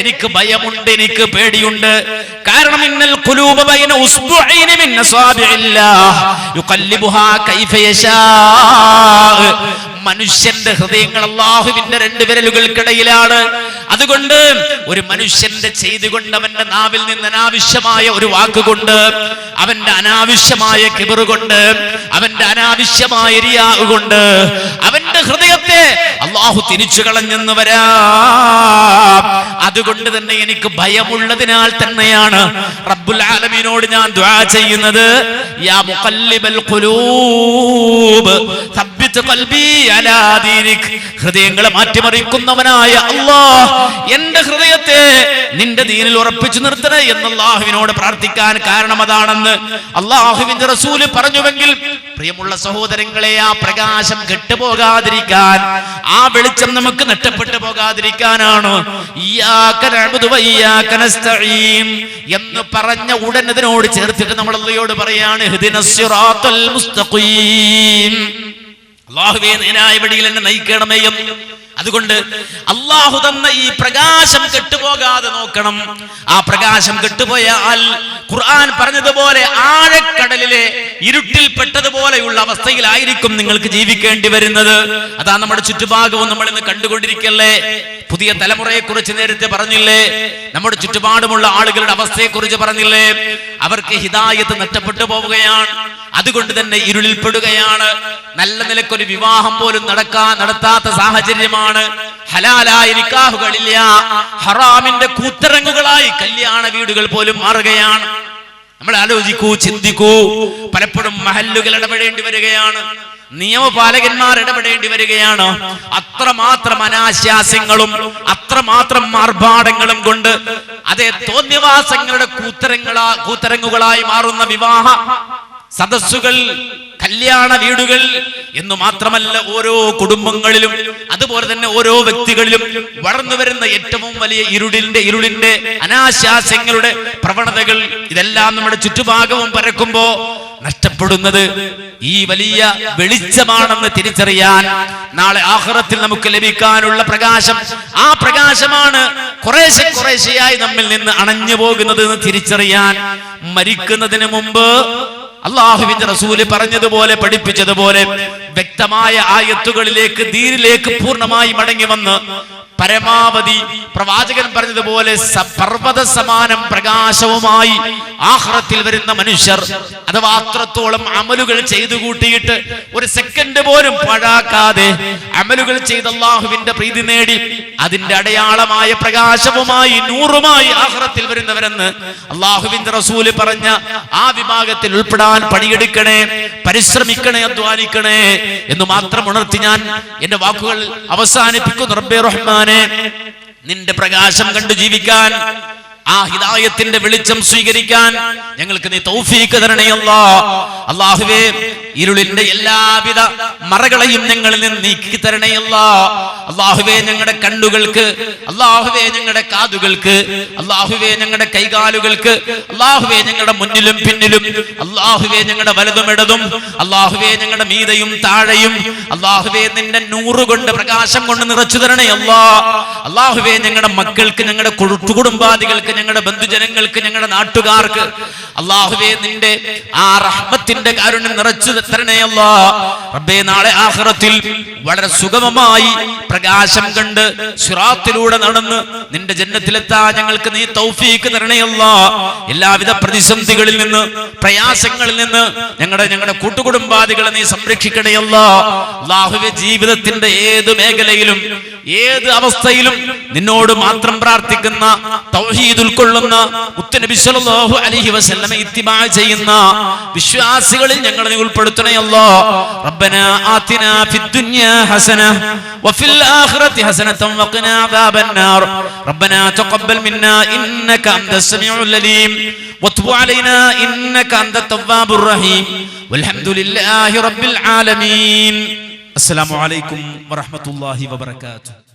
എനിക്ക് ഭയമുണ്ട്, എനിക്ക് പേടിയുണ്ട്. കാരണം ഇന്നൽ ഖുലൂബ ബൈന ഉസ്ബുഇന മിൻ അസാബിഇല്ലാഹ് യുഖല്ലിബുഹാ കൈഫ യശാ, മനുഷ്യന്റെ ഹൃദയങ്ങൾ അല്ലാഹുവിന്റെ 2 വിരലുകൾക്കിടയിലാണ്. അതുകൊണ്ട് ഒരു മനുഷ്യന്റെ ചെയ്തി കൊണ്ട്, അവന്റെ നാവിൽ നിന്ന് അനാവശ്യമായ ഒരു വാക്കുകൊണ്ട്, അവന്റെ അനാവശ്യമായ കിബറ് കൊണ്ട്, അവന്റെ അനാവശ്യമായ റിയാ കൊണ്ട് അവന്റെ ഹൃദയത്തെ അല്ലാഹു തിരിച്ചു കളഞ്ഞെന്ന് വരാം. അതുകൊണ്ട് തന്നെ എനിക്ക് ഭയമുള്ളതിനാൽ തന്നെയാണ് റബ്ബുൽ ആലമീനോട് ഞാൻ ദുആ ചെയ്യുന്നത്, യാ മുഖല്ലിബൽ ഖുലൂബ് തബ്ബിത് ഖൽബി അലാ ദീനിക്, ഹൃദയങ്ങളെ മാറ്റിമറിക്കുന്നവനായ അല്ലാഹ് എന്റെ ഹൃദയത്തെ നിന്റെ ദീനിൽ ഉറപ്പിച്ചു നിർത്തണേ എന്ന് അല്ലാഹുവിനോട് പ്രാർത്ഥിക്കാൻ കാരണം അതാണെന്ന് അല്ലാഹുവിന്റെ റസൂല് പറഞ്ഞുവെങ്കിൽ, പ്രിയമുള്ള സഹോദരങ്ങളെ, ആ പ്രകാശം കെട്ടുപോകാതിരിക്കാൻ, ആ വെളിച്ചം നമുക്ക് നഷ്ടപ്പെട്ടു പോകാതിരിക്കാനാണ് ഇയ്യാക നഅ്ബുദു വ ഇയ്യാക നസ്തഈൻ എന്ന് പറഞ്ഞ ഉടൻ ഇതിനോട് ചേർത്തിട്ട് നമ്മൾ അല്ലാഹുവോട് പറയാണ്, ഇഹ്ദിനസ് സിറാത്തൽ മുസ്തഖീം. അല്ലാഹുവേ നേരായ വഴിയിൽ എന്നെ നയിക്കണമേ എന്ന്. അതുകൊണ്ട് അല്ലാഹു തന്ന ഈ പ്രകാശം കെട്ടുപോകാതെ നോക്കണം. ആ പ്രകാശം കെട്ടുപോയാൽ ഖുർആൻ പറഞ്ഞതുപോലെ ആഴക്കടലിലെ ഇരുട്ടിൽപ്പെട്ടതുപോലെയുള്ള അവസ്ഥയിലായിരിക്കും നിങ്ങൾക്ക് ജീവിക്കേണ്ടി വരുന്നത്. അതാ നമ്മുടെ ചുറ്റുഭാഗവും നമ്മൾ ഇന്ന് കണ്ടുകൊണ്ടിരിക്കല്ലേ. പുതിയ തലമുറയെ കുറിച്ച് നേരത്തെ പറഞ്ഞില്ലേ, നമ്മുടെ ചുറ്റുപാടുമുള്ള ആളുകളുടെ അവസ്ഥയെ കുറിച്ച് പറഞ്ഞില്ലേ. അവർക്ക് ഹിദായത്ത് നഷ്ടപ്പെട്ടു പോവുകയാണ്. അതുകൊണ്ട് തന്നെ ഇരുളിൽപ്പെടുകയാണ്. നല്ല നിലക്കൊരു വിവാഹം പോലും നടത്താത്ത സാഹചര്യമാണ്. ഹലാലായ നിക്കാഹുകളില്ല, ഹറാമിന്റെ കൂത്തരങ്ങുകളായി കല്യാണ വീടുകൾ പോലും മാറുകയാണ്. നമ്മൾ ആലോചിക്കൂ, ചിന്തിക്കൂ. പലപ്പോഴും മഹല്ലുകൾ ഇടപെടേണ്ടി വരികയാണ്, നിയമപാലകന്മാർ ഇടപെടേണ്ടി വരികയാണ്. അത്രമാത്രം അനാശാസ്യങ്ങളും അത്രമാത്രം ആർഭാടങ്ങളും കൊണ്ട് അതേ തോന്നിവാസങ്ങളുടെ കൂത്തരങ്ങുകളായി മാറുന്ന വിവാഹ സദസ്സുകൾ, കല്യാണ വീടുകൾ എന്നു മാത്രമല്ല ഓരോ കുടുംബങ്ങളിലും അതുപോലെ തന്നെ ഓരോ വ്യക്തികളിലും വളർന്നു വരുന്ന ഏറ്റവും വലിയ ഇരുളിന്റെ അനാശാസ്യങ്ങളുടെ പ്രവണതകൾ, ഇതെല്ലാം നമ്മുടെ ചുറ്റുഭാഗവും പരക്കുമ്പോ നഷ്ടപ്പെടുന്നത് ഈ വലിയ വെളിച്ചമാണെന്ന് തിരിച്ചറിയാൻ നാളെ ആഖിറത്തിൽ നമുക്ക് ലഭിക്കാനുള്ള പ്രകാശം, ആ പ്രകാശമാണ് കുറേശ്ശെയായി നമ്മിൽ നിന്ന് അണഞ്ഞു പോകുന്നത് എന്ന് തിരിച്ചറിയാൻ മരിക്കുന്നതിന് മുമ്പ് അല്ലാഹുവിന്റെ റസൂല് പറഞ്ഞതുപോലെ, പഠിപ്പിച്ചതുപോലെ വ്യക്തമായ ആയത്തുകളിലേക്ക്, ദീനിലേക്ക് പൂർണ്ണമായി മടങ്ങി വന്ന് പരമാവധി പ്രവാചകൻ പറഞ്ഞതുപോലെ പർവ്വത സമാനം പ്രകാശവുമായി ആഖിറത്തിൽ വരുന്ന മനുഷ്യർ, അഥവാ അത്രത്തോളം അമലുകൾ ചെയ്തു കൂട്ടിയിട്ട് ഒരു സെക്കൻഡ് പോലും പാഴാക്കാതെ അമലുകൾ ചെയ്ത് അല്ലാഹുവിന്റെ പ്രീതി നേടി അതിന്റെ അടയാളമായ പ്രകാശവുമായി നൂറുമായി ആഖിറത്തിൽ വരുന്നവരെന്ന് അല്ലാഹുവിന്റെ റസൂല് പറഞ്ഞ ആ വിഭാഗത്തിൽ ഉൾപ്പെടാൻ പണിയെടുക്കണേ, പരിശ്രമിക്കണേ, അധ്വാനിക്കണേ എന്ന് മാത്രം ഉണർത്തി ഞാൻ എന്റെ വാക്കുകൾ അവസാനിപ്പിക്കുന്നു. റബ്ബേ റഹ്മാൻ, നിന്റെ പ്രകാശം കണ്ടു ജീവിക്കാൻ, ആ ഹിദായത്തിന്റെ വെളിച്ചം സ്വീകരിക്കാൻ ഞങ്ങൾക്ക് നീ തൗഫീഖ് തരണേ അല്ലാഹ്. അല്ലാഹുവേ, ഇരുളിന്റെ എല്ലാവിധ മറകളെയും ഞങ്ങളിൽ നിന്ന് നീക്കി തരണേ അല്ലാഹ്. അല്ലാഹുവേ, ഞങ്ങളുടെ കണ്ണുകൾക്ക്, അല്ലാഹുവേ ഞങ്ങളുടെ കാതുകൾക്ക്, അല്ലാഹുവേ ഞങ്ങളുടെ കൈകാലുകൾക്ക്, അല്ലാഹുവേ ഞങ്ങളുടെ മുന്നിലും പിന്നിലും, അല്ലാഹുവേ ഞങ്ങളുടെ വലതും ഇടതും, അല്ലാഹുവേ ഞങ്ങളുടെ മീതയും താഴെയും, അല്ലാഹുവേ നിന്റെ നൂറ് കൊണ്ട് പ്രകാശം കൊണ്ട് നിറച്ചു തരണേ അല്ലാഹ്. അല്ലാഹുവേ, ഞങ്ങളുടെ മക്കൾക്ക്, ഞങ്ങളുടെ കുടുംബാദികൾക്ക്, ഞങ്ങളുടെ ബന്ധുജനങ്ങൾക്ക്, ഞങ്ങളുടെ നാട്ടുകാർക്ക്, അല്ലാഹുവേ നിന്റെ ആ റഹ്മത്തിന്റെ കാരുണ്യം നിറച്ചു തരണേ അല്ലാഹ്. റബ്ബേ, നാളെ ആഖിറത്തിൽ വളരെ സുഗമമായി പ്രകാശം കണ്ട് സിറാത്തിലൂടെ നടന്ന് നിന്റെ ജന്നത്തിലെത്താൻ ഞങ്ങൾക്ക് നീ തൗഫീഖ് തരണേ അല്ലാഹ്. എല്ലാവിധ പ്രതിസന്ധികളിൽ നിന്ന്, പ്രയാസങ്ങളിൽ നിന്ന് ഞങ്ങളുടെ കൂട്ടുകുടുംബാദികളെ നീ സംരക്ഷിക്കണേ അല്ലാഹ്. അല്ലാഹുവേ, ജീവിതത്തിന്റെ ഏത് മേഖലയിലും ഏത് അവസ്ഥയിലും നിന്നോട് മാത്രം പ്രാർത്ഥിക്കുന്ന, തൗഹീദ് ഉൾക്കൊള്ളുന്ന, മുത്തുനബി സ്വല്ലല്ലാഹു അലൈഹി വസല്ലമ ഇത്തിബാ ചെയ്യുന്ന വിശ്വാസികളിൽ ഞങ്ങളെ നീ ഉൾപ്പെടുത്തണേ അല്ലാഹ്. റബ്ബനാ ആതിനാ ഫിദ്ദുനിയാ ഹസന വഫിൽ ആഖിറതി ഹസനതൻ വഖിനാ അദാബന്നാർ. റബ്ബനാ തഖബ്ബൽ മിന്നാ ഇന്നക അൻതസ് സമീഉൽ അലീം വതുബ് അലൈനാ ഇന്നക അൻതത് തവ്വാബുർ റഹീം വൽഹംദുലില്ലാഹി റബ്ബിൽ ആലമീൻ. അസ്സലാമു അലൈക്കും വറഹ്മത്തുള്ളാഹി വബറകാതുഹു.